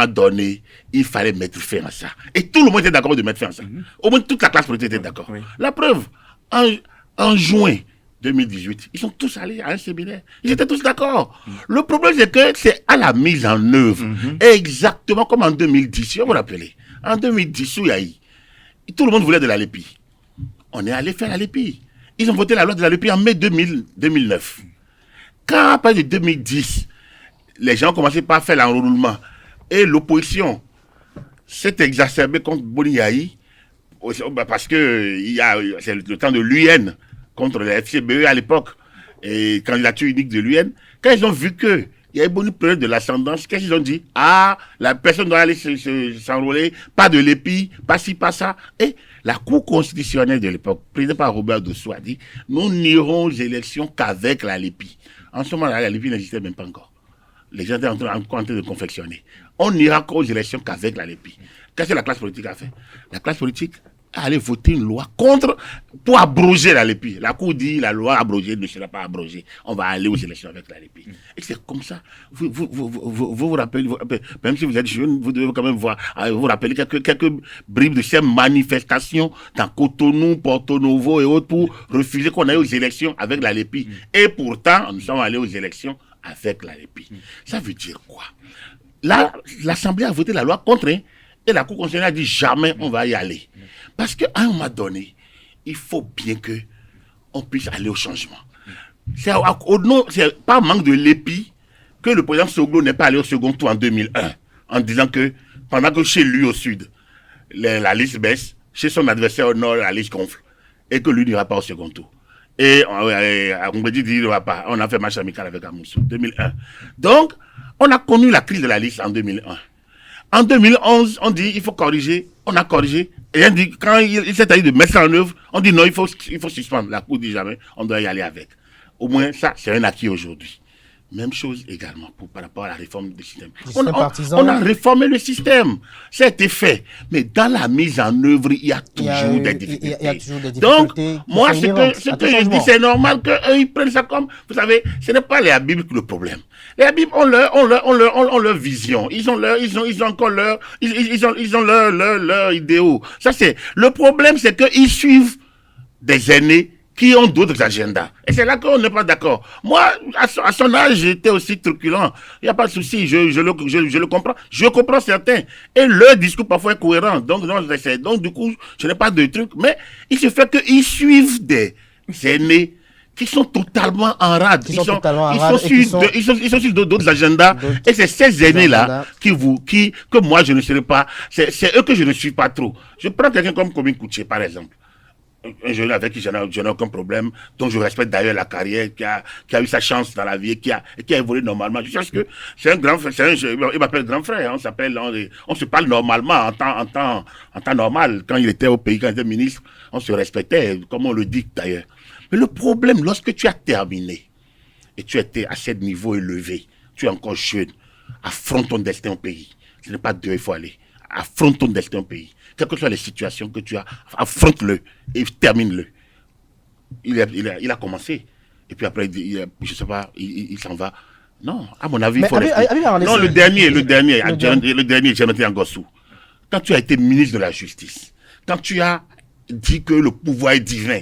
donné, il fallait mettre fin à ça. Et tout le monde était d'accord de mettre fin à ça. Au moins toute la classe politique était d'accord. Oui. La preuve, en juin 2018, ils sont tous allés à un séminaire. Ils étaient tous d'accord. Le problème, c'est que c'est à la mise en œuvre. Exactement comme en 2010. Si vous vous rappelez. En 2010, tout le monde voulait de la LEPI. On est allé faire la LEPI. Ils ont voté la loi de la LEPI en mai 2009. Quand, après de 2010, les gens ont commencé par faire l'enroulement et l'opposition s'est exacerbée contre Boni Yahi, parce que c'est le temps de l'UN contre le FCBE à l'époque, et candidature unique de l'UN, quand ils ont vu qu'il y avait beaucoup de l'ascendance, qu'est-ce qu'ils ont dit? Ah, la personne doit aller s'enrôler, pas de l'épi, pas ci, pas ça. Et la Cour constitutionnelle de l'époque, présidée par Robert Dossou, a dit, nous n'irons aux élections qu'avec la LEPI. En ce moment-là, la LEPI n'existait même pas encore. Les gens étaient en train de confectionner. On n'ira qu'aux élections qu'avec la LEPI. Qu'est-ce que la classe politique a fait? La classe politique a allé voter une loi pour abroger la LEPI. La Cour dit la loi abrogée ne sera pas abrogée. On va aller aux élections avec la LEPI. Et c'est comme ça. Vous rappelez, même si vous êtes jeune, vous devez quand même vous rappeler quelques bribes de ces manifestations dans Cotonou, Porto Novo et autres pour refuser qu'on aille aux élections avec la LEPI. Et pourtant, nous sommes allés aux élections avec la LEPI. Ça veut dire quoi? Là, l'Assemblée a voté la loi contre, et la Cour constitutionnelle a dit jamais on va y aller. Parce qu'à un moment donné, il faut bien qu'on puisse aller au changement. C'est pas manque de l'épi que le président Soglo n'est pas allé au second tour en 2001, en disant que pendant que chez lui au sud, la liste baisse, chez son adversaire au nord, la liste gonfle, et que lui n'ira pas au second tour. Et on me dit qu'il ne va pas. On a fait match amical avec Amoussou, 2001. Donc, on a connu la crise de la liste en 2001. En 2011, on dit il faut corriger. On a corrigé. Et on dit, quand il s'est agi de mettre ça en œuvre, on dit non, il faut suspendre. La Cour dit jamais, on doit y aller avec. Au moins, ça, c'est un acquis aujourd'hui. Même chose également par rapport à la réforme du système. On a réformé le système. Ça a été fait. Mais dans la mise en œuvre, il y a toujours des difficultés. Il y a toujours des difficultés. Donc, moi, ce que je dis, c'est normal qu'eux, ils prennent ça comme... Vous savez, ce n'est pas les Habibs le problème. Les Habibs ont leur vision. Ils ont encore leur idéaux. Ça, c'est... Le problème, c'est qu'ils suivent des aînés qui ont d'autres agendas. Et c'est là qu'on n'est pas d'accord. Moi, à son âge, j'étais aussi truculent. Il n'y a pas de souci, je le comprends. Je comprends certains. Et leur discours parfois est cohérent. Donc, du coup, je n'ai pas de truc. Mais il se fait qu'ils suivent des aînés qui sont totalement en rade. Ils sont sur d'autres agendas. Et c'est ces aînés-là que moi, je ne serai pas. C'est eux que je ne suis pas trop. Je prends quelqu'un comme Komi Kouché, par exemple. Un jeune avec qui je n'ai aucun problème, dont je respecte d'ailleurs la carrière, qui a eu sa chance dans la vie, et qui a évolué normalement. Je sais que c'est un grand frère, il m'appelle grand frère, on se parle normalement, en temps normal. Quand il était au pays, quand il était ministre, on se respectait, comme on le dit d'ailleurs. Mais le problème, lorsque tu as terminé, et tu étais à ce niveau élevé, tu es encore jeune, affronte ton destin au pays. Ce n'est pas Dieu, il faut aller. Affronte ton destin au pays. Quelles que soient les situations que tu as, affronte-le et termine-le. Il a commencé. Et puis après, je ne sais pas, il s'en va. Non, à mon avis, il faut rester. Non, le dernier, Jonathan Ngossou. Quand tu as été ministre de la Justice, quand tu as dit que le pouvoir est divin,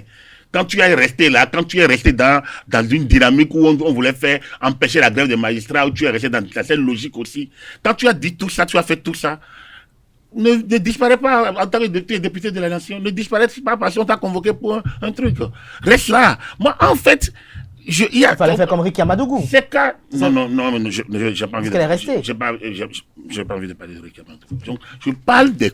Quand tu es resté là, quand tu es resté dans une dynamique où on voulait faire empêcher la grève des magistrats, où tu es resté dans cette logique aussi, quand tu as dit tout ça, tu as fait tout ça, ne disparaît pas en tant que député de la nation, ne disparaît pas parce qu'on t'a convoqué pour un truc. Reste là. Moi, en fait, il fallait faire comme Ricky Amadougou. C'est cas. Non, j'ai pas envie de parler. J'ai pas envie de parler de Ricky Amadougou. Donc, je parle des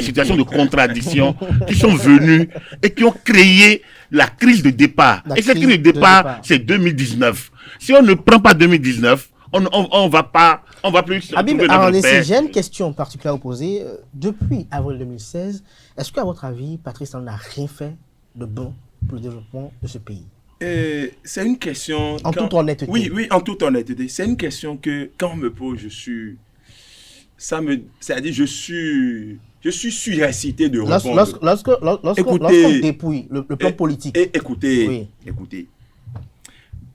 situations de contradiction qui sont venues et qui ont créé la crise de départ. Et cette crise de départ, c'est 2019. Si on ne prend pas 2019, on va plus. Habib, alors, j'ai une question particulière à vous poser. Depuis avril 2016, est-ce qu'à votre avis, Patrice Talon n'a rien fait de bon pour le développement de ce pays? C'est une question... En toute honnêteté. Oui, en toute honnêteté. C'est une question que, quand on me pose, c'est-à-dire, je suis surexcité de répondre. Lorsqu'on dépouille le plan politique. Écoutez.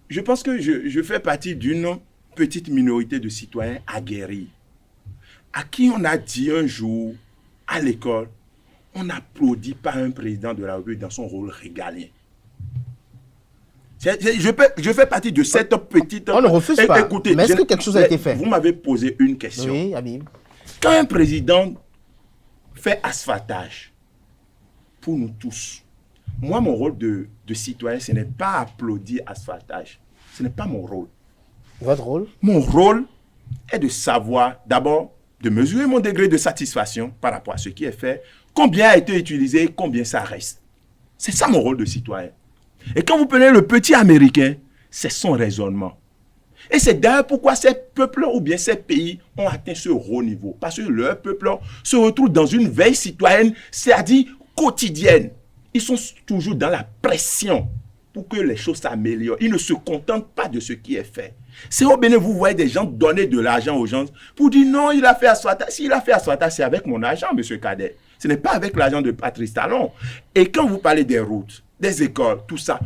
Je pense que je fais partie d'une petite minorité de citoyens aguerris, à qui on a dit un jour, à l'école, on n'applaudit pas un président de la République dans son rôle régalien. Je fais partie de cette petite... On ne refuse pas. Écoutez, mais est-ce que quelque chose a été fait? Vous m'avez posé une question. Oui, Habib. Quand un président fait asphaltage, pour nous tous, moi, mon rôle de citoyen, ce n'est pas applaudir asphaltage. Ce n'est pas mon rôle. Votre rôle? Mon rôle est de savoir, d'abord, de mesurer mon degré de satisfaction par rapport à ce qui est fait, combien a été utilisé, combien ça reste. C'est ça mon rôle de citoyen. Et quand vous prenez le petit américain, c'est son raisonnement. Et c'est d'ailleurs pourquoi ces peuples ou bien ces pays ont atteint ce haut niveau. Parce que leurs peuples se retrouvent dans une veille citoyenne, c'est-à-dire quotidienne. Ils sont toujours dans la pression pour que les choses s'améliorent. Ils ne se contentent pas de ce qui est fait. C'est au Bénin, vous voyez des gens donner de l'argent aux gens pour dire non, il a fait asphaltage. S'il a fait asphaltage, c'est avec mon argent, monsieur Cadet. Ce n'est pas avec l'argent de Patrice Talon. Et quand vous parlez des routes, des écoles, tout ça,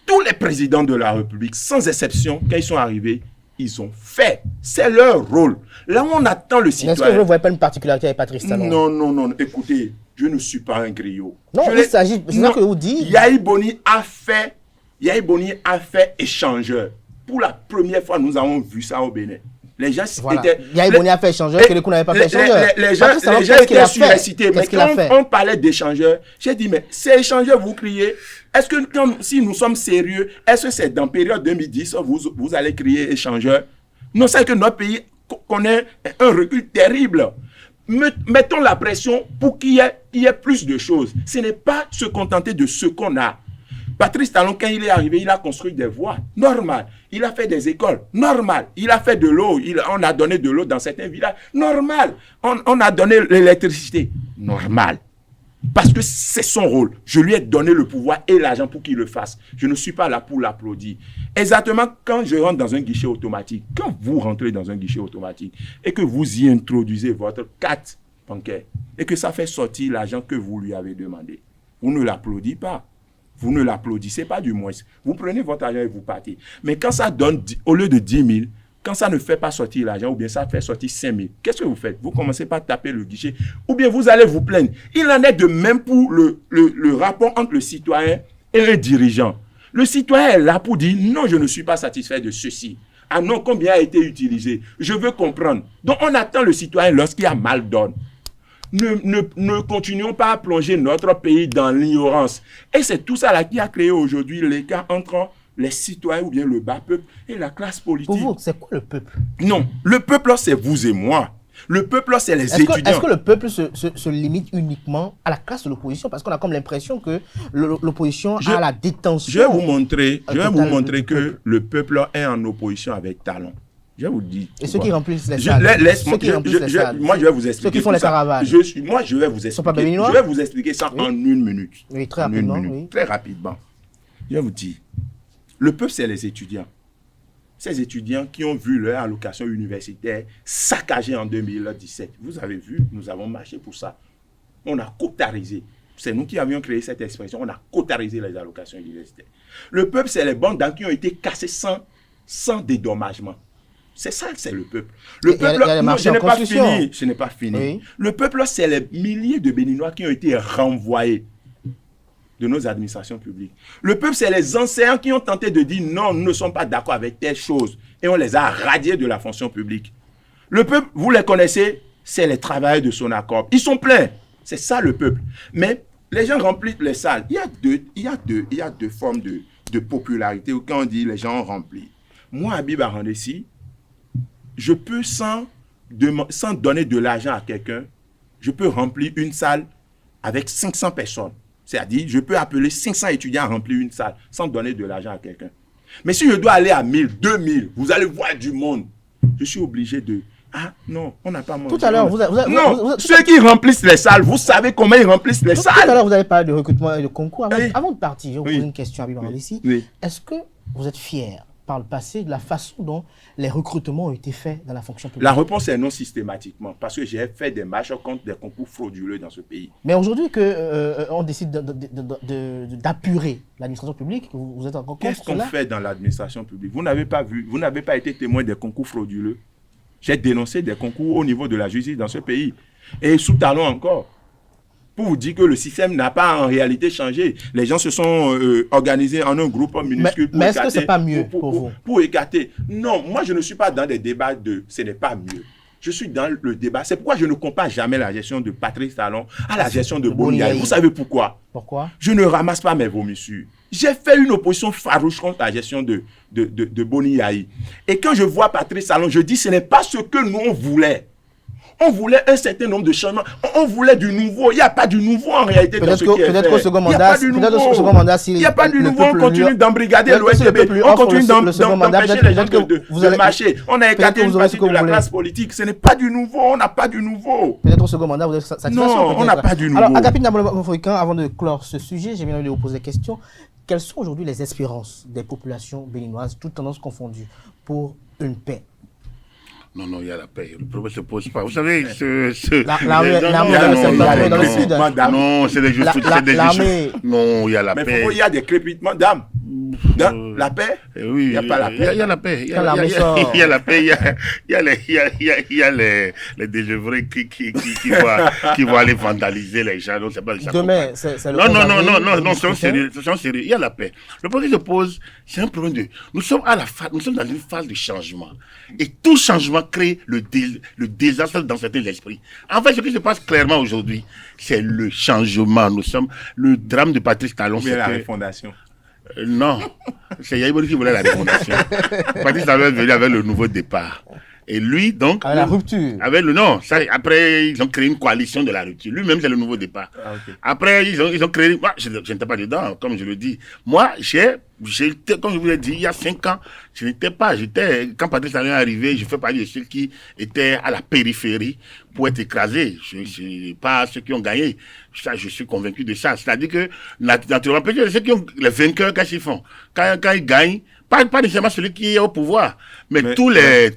tous les présidents de la République, sans exception, quand ils sont arrivés, ils ont fait. C'est leur rôle. Là où on attend le citoyen... Est-ce que vous ne voyez pas une particularité avec Patrice Talon? Non. Écoutez, je ne suis pas un griot. Non, il s'agit... C'est ça que vous dites. Yahi Boni a fait échangeur. Pour la première fois, nous avons vu ça au Bénin. Les gens étaient... Yahi Boni a fait échangeur que les coups n'avaient pas fait échangeur. Les gens étaient surexcités. Mais quand on parlait d'échangeur, j'ai dit, mais ces échangeurs, vous criez... Est-ce que si nous sommes sérieux, est-ce que c'est dans la période 2010, vous allez crier échangeur? Non, c'est que notre pays connaît un recul terrible. Mettons la pression pour qu'il y ait plus de choses. Ce n'est pas se contenter de ce qu'on a. Patrice Talon, quand il est arrivé, il a construit des voies. Normal. Il a fait des écoles. Normal. Il a fait de l'eau. On a donné de l'eau dans certains villages. Normal. On a donné l'électricité. Normal. Parce que c'est son rôle. Je lui ai donné le pouvoir et l'argent pour qu'il le fasse. Je ne suis pas là pour l'applaudir. Exactement quand je rentre dans un guichet automatique, quand vous rentrez dans un guichet automatique et que vous y introduisez votre carte bancaire et que ça fait sortir l'argent que vous lui avez demandé, vous ne l'applaudissez pas. Vous ne l'applaudissez pas du moins. Vous prenez votre argent et vous partez. Mais quand ça donne, au lieu de 10 000, quand ça ne fait pas sortir l'argent, ou bien ça fait sortir 5 000, qu'est-ce que vous faites? Vous commencez par taper le guichet, ou bien vous allez vous plaindre. Il en est de même pour le rapport entre le citoyen et le dirigeant. Le citoyen est là pour dire, non, je ne suis pas satisfait de ceci. Ah non, combien a été utilisé? Je veux comprendre. Donc on attend le citoyen lorsqu'il y a mal donne. Ne continuons pas à plonger notre pays dans l'ignorance. Et c'est tout ça là qui a créé aujourd'hui l'écart entre les citoyens ou bien le bas peuple et la classe politique. Pour vous, c'est quoi le peuple? Non, le peuple, c'est vous et moi. Le peuple, c'est les étudiants. Est-ce que le peuple se limite uniquement à la classe de l'opposition? Parce qu'on a comme l'impression que l'opposition a la détention. Je vais vous montrer que le peuple est en opposition avec Talon. Je vous dis. Et ceux qui remplissent les salles. Moi, je vais vous expliquer. Ceux qui font les caravanes. Moi, je vais vous expliquer. Je vais vous expliquer ça en une minute. Oui, très rapidement. Très rapidement. Je vais vous dire. Le peuple, c'est les étudiants. Ces étudiants qui ont vu leur allocation universitaire saccagée en 2017. Vous avez vu, nous avons marché pour ça. On a cotarisé. C'est nous qui avions créé cette expression. On a cotarisé les allocations universitaires. Le peuple, c'est les banques qui ont été cassées sans dédommagement. C'est ça, c'est le peuple. Le peuple, je n'ai pas fini. Oui. Le peuple, c'est les milliers de Béninois qui ont été renvoyés. de nos administrations publiques. Le peuple, c'est les enseignants qui ont tenté de dire non, nous ne sommes pas d'accord avec telle chose. Et on les a radiés de la fonction publique. Le peuple, vous les connaissez, c'est les travailleurs de Sonacop. Ils sont pleins. C'est ça le peuple. Mais les gens remplissent les salles. Il y a deux formes de popularité où quand on dit les gens ont rempli. Moi, Habib Arandessi, je peux sans donner de l'argent à quelqu'un, je peux remplir une salle avec 500 personnes. C'est-à-dire, je peux appeler 500 étudiants à remplir une salle sans donner de l'argent à quelqu'un. Mais si je dois aller à 1000, 2000, vous allez voir du monde. Je suis obligé de... Ah non, on n'a pas mangé. Tout à l'heure, ceux qui remplissent les salles, vous savez comment ils remplissent les salles. Tout à l'heure, vous avez parlé de recrutement et de concours. Avant de partir, je vais vous poser une question à Habib Arandessi. Oui. Est-ce que vous êtes fier par le passé de la façon dont les recrutements ont été faits dans la fonction publique? La réponse est non systématiquement, parce que j'ai fait des marches contre des concours frauduleux dans ce pays. Mais aujourd'hui qu'on décide d'apurer l'administration publique, vous êtes encore contre cela? Qu'est-ce qu'on fait dans l'administration publique? Vous n'avez pas vu, vous n'avez pas été témoin des concours frauduleux. J'ai dénoncé des concours au niveau de la justice dans ce pays. Et sous talon encore. Pour vous dire que le système n'a pas en réalité changé. Les gens se sont organisés en un groupe minuscule. Mais est-ce que ce n'est pas mieux pour vous? Pour écarter. Non, moi je ne suis pas dans des débats de ce n'est pas mieux. Je suis dans le débat. C'est pourquoi je ne compare jamais la gestion de Patrice Talon à la gestion de Boni Yayi. Vous savez pourquoi? Pourquoi? Je ne ramasse pas mes vomissures. J'ai fait une opposition farouche contre la gestion de Boni Yayi. Et quand je vois Patrice Talon, je dis ce n'est pas ce que nous on voulait. On voulait un certain nombre de changements. On voulait du nouveau. Il n'y a pas du nouveau en réalité dans ce qui est fait. Peut-être qu'au second mandat, il n'y a pas du nouveau. On continue d'embrigader l'OSTB. On continue d'empêcher les gens de marcher. On a écarté une partie de la classe politique. Ce n'est pas du nouveau. On n'a pas du nouveau. Peut-être au second mandat, vous êtes satisfait. Non, on n'a pas du nouveau. Alors, Agapit Ndamolo-Moforikan, avant de clore ce sujet, j'ai bien envie de vous poser la question. Quelles sont aujourd'hui les espérances des populations béninoises, toutes tendances confondues, pour une paix? Non, il y a la paix. Le problème ne se pose pas. Vous savez, non, c'est des justes. Non, il y a la paix. Mais il y a des crépitements d'âme. La paix? Oui, il n'y a pas la paix. Il y a la paix. Il y a la paix. Il y a les désœuvrés qui vont aller vandaliser les gens. Non, c'est pas ça. Demain, c'est le Non, c'est sérieux. Il y a la paix. Le problème qui se pose, c'est un problème de... Nous sommes dans une phase de changement. Et tout changement crée le désastre dans certains esprits. En fait, ce qui se passe clairement aujourd'hui, c'est le changement. Le drame de Patrice Talon, c'est la refondation. Non, c'est Yaïboli qui voulait la refondation. Patrice Talon est venu avec le nouveau départ. Et lui, donc... Avec la rupture. Après, ils ont créé une coalition de la rupture. Lui-même, c'est le nouveau départ. Ah, okay. Après, ils ont créé... Moi, je n'étais pas dedans, comme je le dis. Moi, comme je vous l'ai dit, il y a 5 ans, je n'étais pas... Quand Patrice Talon est arrivé, je fais partie de ceux qui étaient à la périphérie pour être écrasés. Je ne suis pas ceux qui ont gagné. Ça, je suis convaincu de ça. C'est-à-dire que, naturellement, peut-être ceux qui ont les vainqueurs, qu'est-ce qu'ils font? Quand ils gagnent, pas nécessairement celui qui est au pouvoir, mais tous les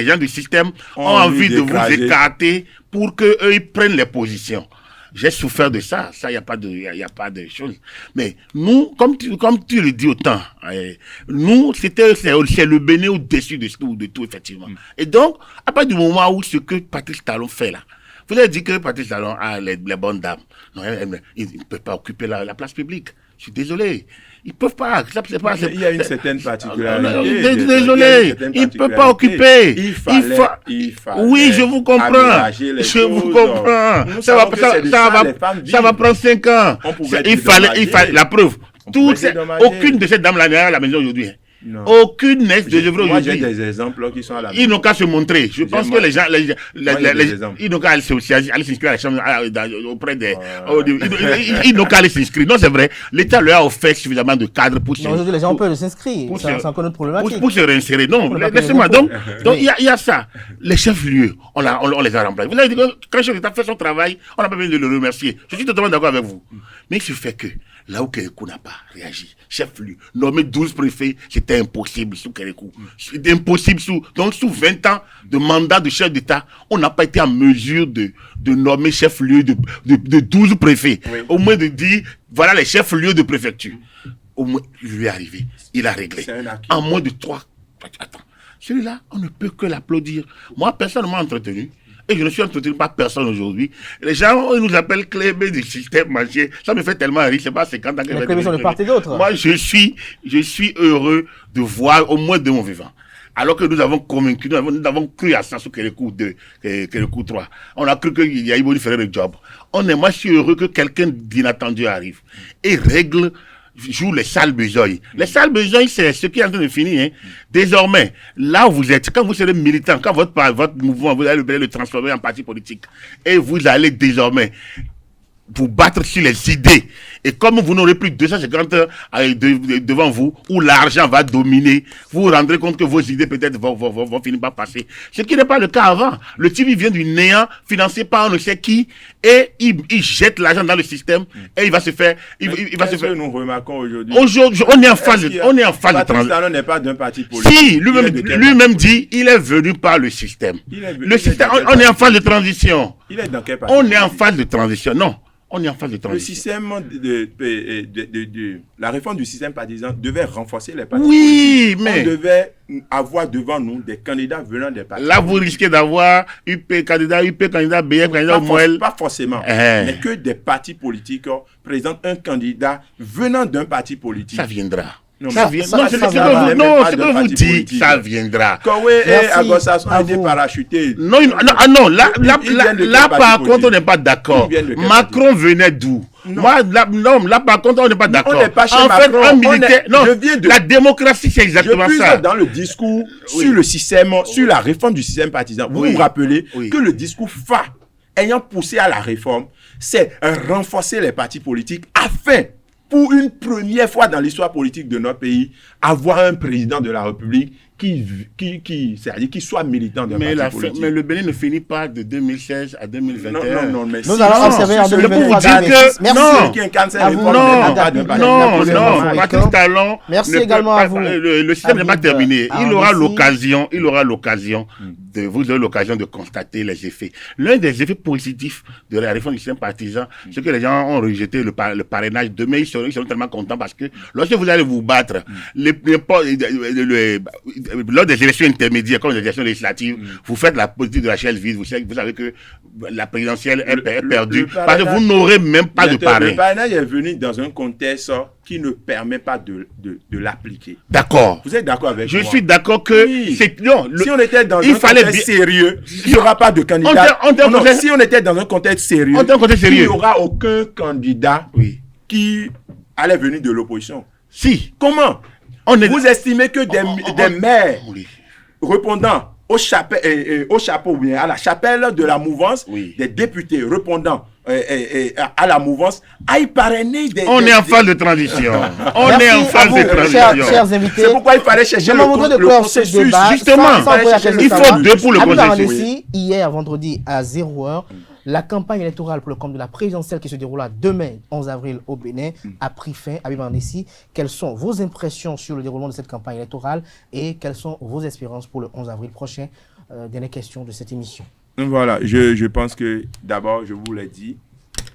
gens du système ont envie de vous écarter pour qu'eux, ils prennent les positions. J'ai souffert de ça. Ça, il n'y a pas de choses. Mais nous, comme tu le dis autant, nous, c'est le Bénin au-dessus de tout, effectivement. Et donc, à partir du moment où ce que Patrice Talon fait là, vous avez dit que Patrice Talon a les bonnes dames. Non, il ne peut pas occuper la place publique. Je suis désolé. Ils ne peuvent pas. Il y a une certaine particularité. Désolé. Ils ne peuvent pas occuper. Il fallait oui, je vous comprends. Ça va prendre 5 ans. La preuve. Aucune de ces dames-là n'est à la maison aujourd'hui. Non. Aucune n'est de œuvre aujourd'hui. J'ai des exemples qui sont à la maison. Ils n'ont qu'à se montrer. Je pense que les gens, ils n'ont qu'à aller s'inscrire à la chambre auprès des. Ils n'ont qu'à aller s'inscrire. Non, c'est vrai. L'État leur a offert suffisamment de cadres pour se. Aujourd'hui, les gens peuvent s'inscrire. C'est encore notre problématique. Pour se réinsérer. Non, laissez-moi. Donc, il y a ça. Les chefs-lieux, on les a remplacés. Vous avez dit que quand le chef d'État fait son travail, on n'a pas besoin de le remercier. Je suis totalement d'accord avec vous. Mais il se fait que là où Kérékou n'a pas réagi, chef-lieu, nommer 12 préfets, c'était impossible sous Kérékou. C'était impossible donc sous 20 ans de mandat de chef d'État, on n'a pas été en mesure de nommer chef-lieu de 12 préfets. Oui. Au moins de dire, voilà les chefs-lieux de préfecture. Au moins, il lui est arrivé, il a réglé. En moins de 3. Attends, celui-là, on ne peut que l'applaudir. Moi, personne ne m'a entretenu. Et je ne suis entretenu par personne aujourd'hui. Les gens, ils nous appellent clébés du système marché. Ça me fait tellement rire. C'est pas 50 ans que les clébés sont de part et d'autre. Moi, je suis heureux de voir au moins de mon vivant. Alors que nous avons convaincu, nous avons cru à ça sur Kérékou 2, Kérékou 3. On a cru qu'il y a Iboli ferait le job. Moi, je suis heureux que quelqu'un d'inattendu arrive et règle, joue les sales besognes. Les sales besognes, c'est ce qui est en train de finir. Hein. Désormais, là où vous êtes, quand vous serez militant, quand votre mouvement, vous allez le transformer en parti politique, et vous allez désormais vous battre sur les idées. Et comme vous n'aurez plus 250 devant vous, où l'argent va dominer, vous vous rendrez compte que vos idées peut-être vont finir par passer. Ce qui n'est pas le cas avant. Le type, il vient du néant, financé par on ne sait qui, et il jette l'argent dans le système, et il va se faire... Il va se faire... que nous remarquons aujourd'hui? Aujourd'hui, on est en phase de transition. n'est pas d'un parti politique. Si, lui-même dit, il est venu par le système. Le système, on est en phase de transition. Il est dans quel parti? On est en phase de transition. Non. On est en phase de transition. Le système la réforme du système partisan devait renforcer les partis. Oui, mais on devait avoir devant nous des candidats venant des partis. Là, vous risquez d'avoir UP candidat, BF candidat, Moël. Pas forcément, mais que des partis politiques présentent un candidat venant d'un parti politique. Ça viendra. Non, ce que vous dites, ça viendra. Koué et Agossas ont été parachutés. Non, là par contre, on n'est pas d'accord. Macron venait d'où? Là par contre, on n'est pas d'accord. On n'est pas chez Macron. Un militaire, la démocratie, c'est exactement ça. Dans le discours sur le système, sur la réforme du système partisan, vous vous rappelez que le discours phare ayant poussé à la réforme, c'est renforcer les partis politiques afin, pour une première fois dans l'histoire politique de notre pays, avoir un président de la République c'est-à-dire qui soit militant d'un parti politique. Mais le Bénin ne finit pas de 2016 à 2021. Non, mais nous allons observer en 2023. Merci également à vous. Le système n'est pas terminé. Il aura l'occasion vous aurez l'occasion de constater les effets. L'un des effets positifs de la réforme du système partisan, c'est que les gens ont rejeté le parrainage. Demain, ils seront tellement contents parce que lorsque vous allez vous battre, lors des élections intermédiaires, comme les élections législatives, vous faites la politique de la chaise vide. Vous savez que la présidentielle est perdue parce que vous n'aurez même pas de parrain. Le parrainage est venu dans un contexte qui ne permet pas de l'appliquer. D'accord. Vous êtes d'accord avec moi? Je suis d'accord que si on était dans un contexte sérieux, il n'y aura pas de candidat. Si on était dans un contexte sérieux, il n'y aura aucun candidat qui allait venir de l'opposition. Si. Comment? Vous estimez que des maires répondant au chapeau ou bien à la chapelle de la mouvance, des députés répondant à la mouvance, aillent parrainer des... On est en phase de transition. Chers invités. C'est pourquoi il fallait chercher le processus. Justement, il faut deux pour le processus. Hier, vendredi, à 0h, la campagne électorale pour le compte de la présidentielle qui se déroulera demain, 11 avril, au Bénin, a pris fin à Bibandessi. Quelles sont vos impressions sur le déroulement de cette campagne électorale et quelles sont vos espérances pour le 11 avril prochain? Dernière question de cette émission. Voilà, je pense que d'abord, je vous l'ai dit,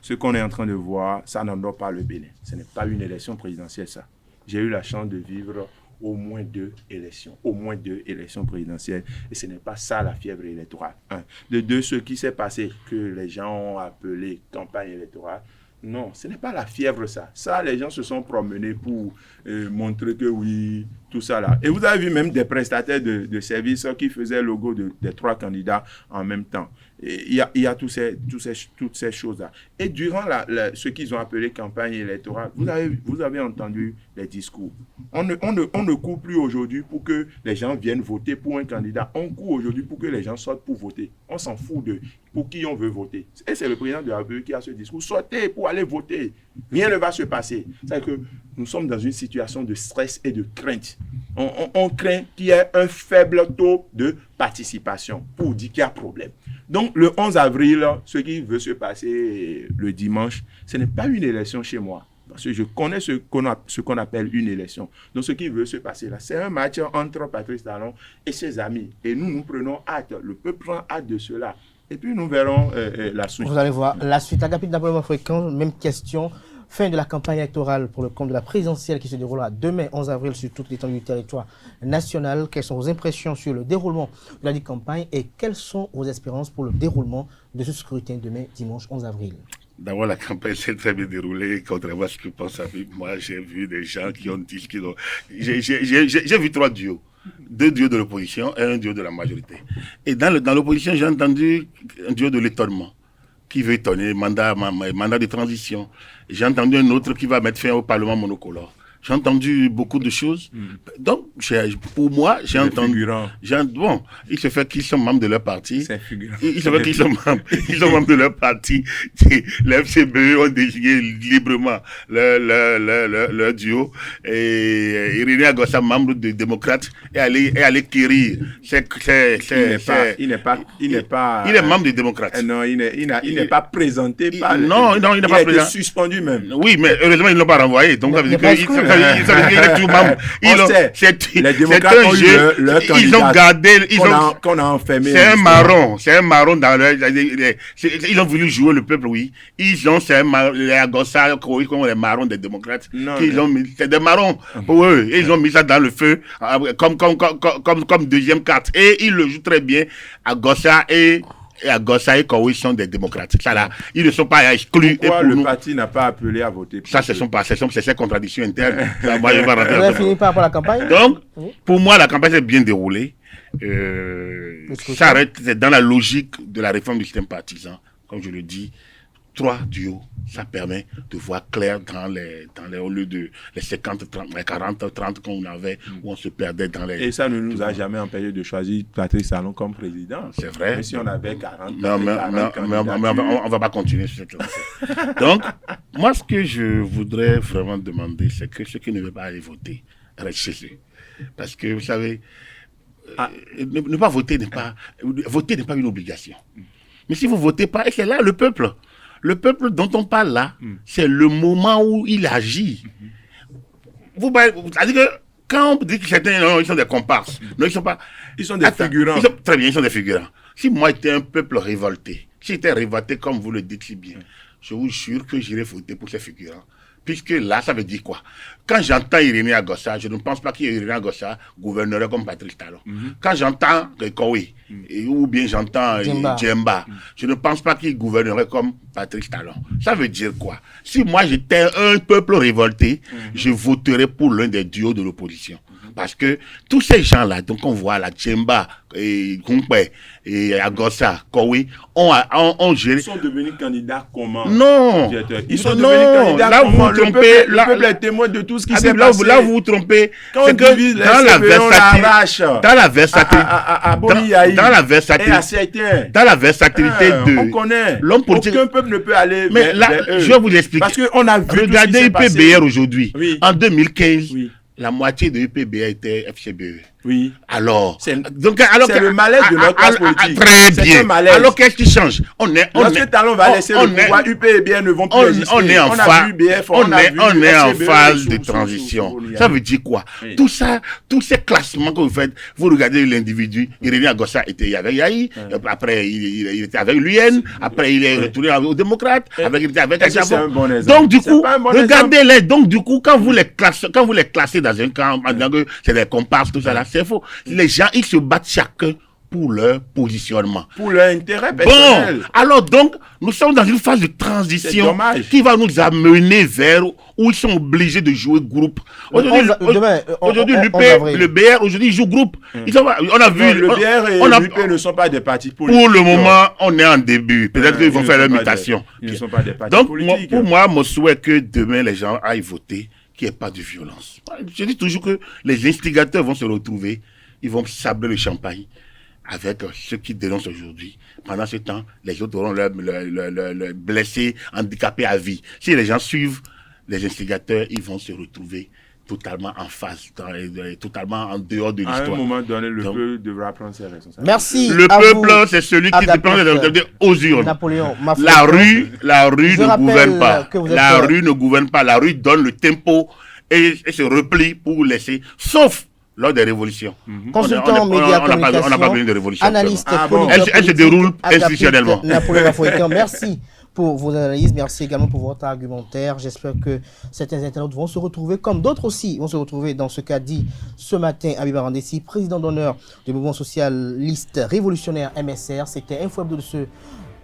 ce qu'on est en train de voir, ça n'endort pas le Bénin. Ce n'est pas une élection présidentielle, ça. J'ai eu la chance de vivre au moins deux élections présidentielles. Et ce n'est pas ça la fièvre électorale. De deux, ce qui s'est passé, que les gens ont appelé campagne électorale, non, ce n'est pas la fièvre, ça. Ça, les gens se sont promenés pour montrer que oui, tout ça là. Et vous avez vu même des prestataires de services qui faisaient le logo des trois candidats en même temps. Il y a toutes ces choses-là. Et durant ce qu'ils ont appelé campagne électorale, vous avez entendu les discours. On ne court plus aujourd'hui pour que les gens viennent voter pour un candidat. On court aujourd'hui pour que les gens sortent pour voter. On s'en fout pour qui on veut voter. Et c'est le président de la République qui a ce discours. Sortez pour aller voter. Rien ne va se passer. C'est-à-dire que nous sommes dans une situation de stress et de crainte. On craint qu'il y ait un faible taux de participation pour dire qu'il y a problème. Donc, le 11 avril, ce qui veut se passer le dimanche, ce n'est pas une élection chez moi. Parce que je connais ce qu'on appelle une élection. Donc, ce qui veut se passer là, c'est un match entre Patrice Talon et ses amis. Et nous prenons acte. Le peuple prend acte de cela. Et puis, nous verrons la suite. Vous allez voir la suite. Agapit d'abord fréquent, même question. fin de la campagne électorale pour le compte de la présidentielle qui se déroulera demain 11 avril sur toute l'étendue du territoire national. Quelles sont vos impressions sur le déroulement de la campagne et quelles sont vos espérances pour le déroulement de ce scrutin demain dimanche 11 avril? D'abord, la campagne s'est très bien déroulée, contrairement à ce que pense avec moi. J'ai vu des gens qui ont dit qu'ils ont... J'ai vu 3 duos. 2 duos de l'opposition et un duo de la majorité. Et dans l'opposition, j'ai entendu un duo de l'étonnement qui veut étonner, mandat de transition. J'ai entendu un autre qui va mettre fin au Parlement monocolore. J'ai entendu beaucoup de choses. Donc, pour moi, j'ai entendu... Bon, il se fait qu'ils sont membres de leur parti. C'est figurant. Il se fait qu'ils sont membres de leur parti. Les FCBE ont désigné librement leur duo. Et Irénée Agossa, membre des démocrates, est allé quérir. Il est membre des démocrates. Non, il n'est pas présenté par... Non, il n'est pas présenté. Il a été suspendu même. Oui, mais heureusement, ils ne l'ont pas renvoyé. Donc, ça veut dire que... Les démocrates ont eu leur candidat. Ils ont gardé... Qu'on a enfermé. C'est un marron dans leur... Ils ont voulu jouer le peuple, oui. Les Agossa, les marrons des démocrates. C'est des marrons pour eux. Et ils ont mis ça dans le feu comme deuxième carte. Et ils le jouent très bien. Agossa et Kowi sont des démocrates. Ça là, ils ne sont pas exclus. Pourquoi le parti n'a pas appelé à voter? Ça, c'est ces contradictions internes. Ça, moi, Vous avez fini par la campagne? Donc, pour moi, la campagne s'est bien déroulée. Ça reste dans la logique de la réforme du système partisan. Comme je le dis, 3 duos, ça permet de voir clair au lieu de les 50, 30, les 40, 30 qu'on avait, où on se perdait dans les... Et ça ne nous a jamais empêché de choisir Patrice Talon comme président. C'est vrai. Mais si on avait 40... Non, mais on ne va pas continuer sur cette lancée. Donc, moi, ce que je voudrais vraiment demander, c'est que ceux qui ne veulent pas aller voter, restent chez eux. Parce que, vous savez, ne pas voter n'est pas une obligation. Mais si vous ne votez pas, et c'est là le peuple dont on parle là, c'est le moment où il agit. C'est-à-dire que quand on dit que certains ils sont des comparses, non, ils sont pas. Ils sont des figurants. Très bien, ils sont des figurants. Si moi j'étais un peuple révolté, si j'étais révolté comme vous le dites si bien, je vous jure que j'irais voter pour ces figurants. Puisque là, ça veut dire quoi? Quand j'entends Irénée Agossa, je ne pense pas qu'Irénée Agossa gouvernerait comme Patrice Talon. Quand j'entends Kowi, ou bien j'entends Djemba, je ne pense pas qu'il gouvernerait comme Patrice Talon. Ça veut dire quoi? Si moi j'étais un peuple révolté, je voterais pour l'un des duos de l'opposition. Parce que tous ces gens-là, donc on voit là, Djemba, Gumpe, et Agossa, Kowi, ont géré. Ils sont devenus candidats comment? Non! Ils sont devenus candidats là comment? Vous trompez, le peuple est témoin de tout ce qui s'est là, passé. Là, vous vous trompez. Quand on divise les CPE, on l'arrache. Dans la versatilité on connaît. L'homme politique. Aucun peuple ne peut aller. Mais là, je vais vous expliquer. Parce qu'on a vu. Regardez UPBR aujourd'hui. Oui. En 2015, la moitié de UPBR était FCBE. Oui. Alors, c'est le malaise de notre classe politique. Très bien. Alors, qu'est-ce qui change? Lorsque Talon va laisser le pouvoir, UPBR ne vont plus exister. On est en phase de transition. Ça veut dire quoi? Tout ça, tous ces classements que vous faites, vous regardez l'individu. Irénée Agossa était avec Yahi, après il était avec l'UN, après il est retourné aux démocrates, il était avec Achabo. Donc du coup, regardez-les. Donc du coup, quand vous les classez dans un camp, en disant que c'est des comparses, tout ça là, c'est faux. Les gens, ils se battent chacun pour leur positionnement. Pour leur intérêt personnel. Bon, alors donc, nous sommes dans une phase de transition qui va nous amener vers où ils sont obligés de jouer groupe. Aujourd'hui, le BR, aujourd'hui, joue groupe. On a vu... Le BR et l'UP ne sont pas des partis politiques. Pour le moment, on est en début. Peut-être qu'ils vont faire leur mutation. Ils ne sont pas des partis politiques. Donc, pour moi, mon souhait que demain, les gens aillent voter, qu'il n'y ait pas de violence. Je dis toujours que les instigateurs vont se retrouver, ils vont sabrer le champagne avec ceux qui dénoncent aujourd'hui. Pendant ce temps, les autres auront leurs blessés, handicapés à vie. Si les gens suivent les instigateurs, ils vont se retrouver totalement en face, totalement en dehors de l'histoire. À un moment donné, le peuple devra prendre ses responsabilités. Merci. Le peuple, c'est celui qui prend les responsabilités aux urnes. Napoléon, la rue ne gouverne pas. La rue ne gouverne pas. La rue donne le tempo et se replie pour laisser, sauf lors des révolutions. Consultant médias communication, on n'a pas besoin de révolution. Analyste, elle se déroule institutionnellement. Napoléon Mafoïkan, merci pour vos analyses. Merci également pour votre argumentaire. J'espère que certains internautes vont se retrouver, comme d'autres aussi vont se retrouver dans ce qu'a dit ce matin Abiba Randessi, président d'honneur du mouvement socialiste révolutionnaire MSR. C'était Info Hebdo de ce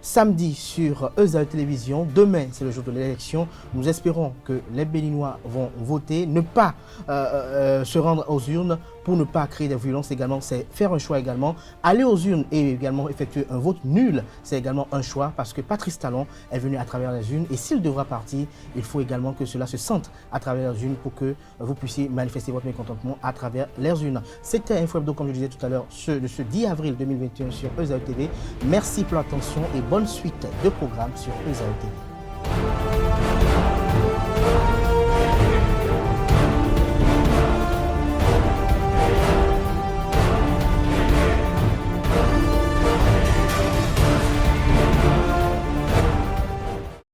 samedi sur ESA Télévision. Demain, c'est le jour de l'élection. Nous espérons que les Béninois vont voter, ne pas se rendre aux urnes pour ne pas créer des violences également. C'est faire un choix également. Aller aux urnes et également effectuer un vote nul, c'est également un choix parce que Patrice Talon est venu à travers les urnes et s'il devra partir, il faut également que cela se sente à travers les urnes pour que vous puissiez manifester votre mécontentement à travers les urnes. C'était Info Hebdo, comme je disais tout à l'heure, de ce 10 avril 2021 sur ESA TV. Merci pour l'attention et bonne suite de programmes sur ESA TV.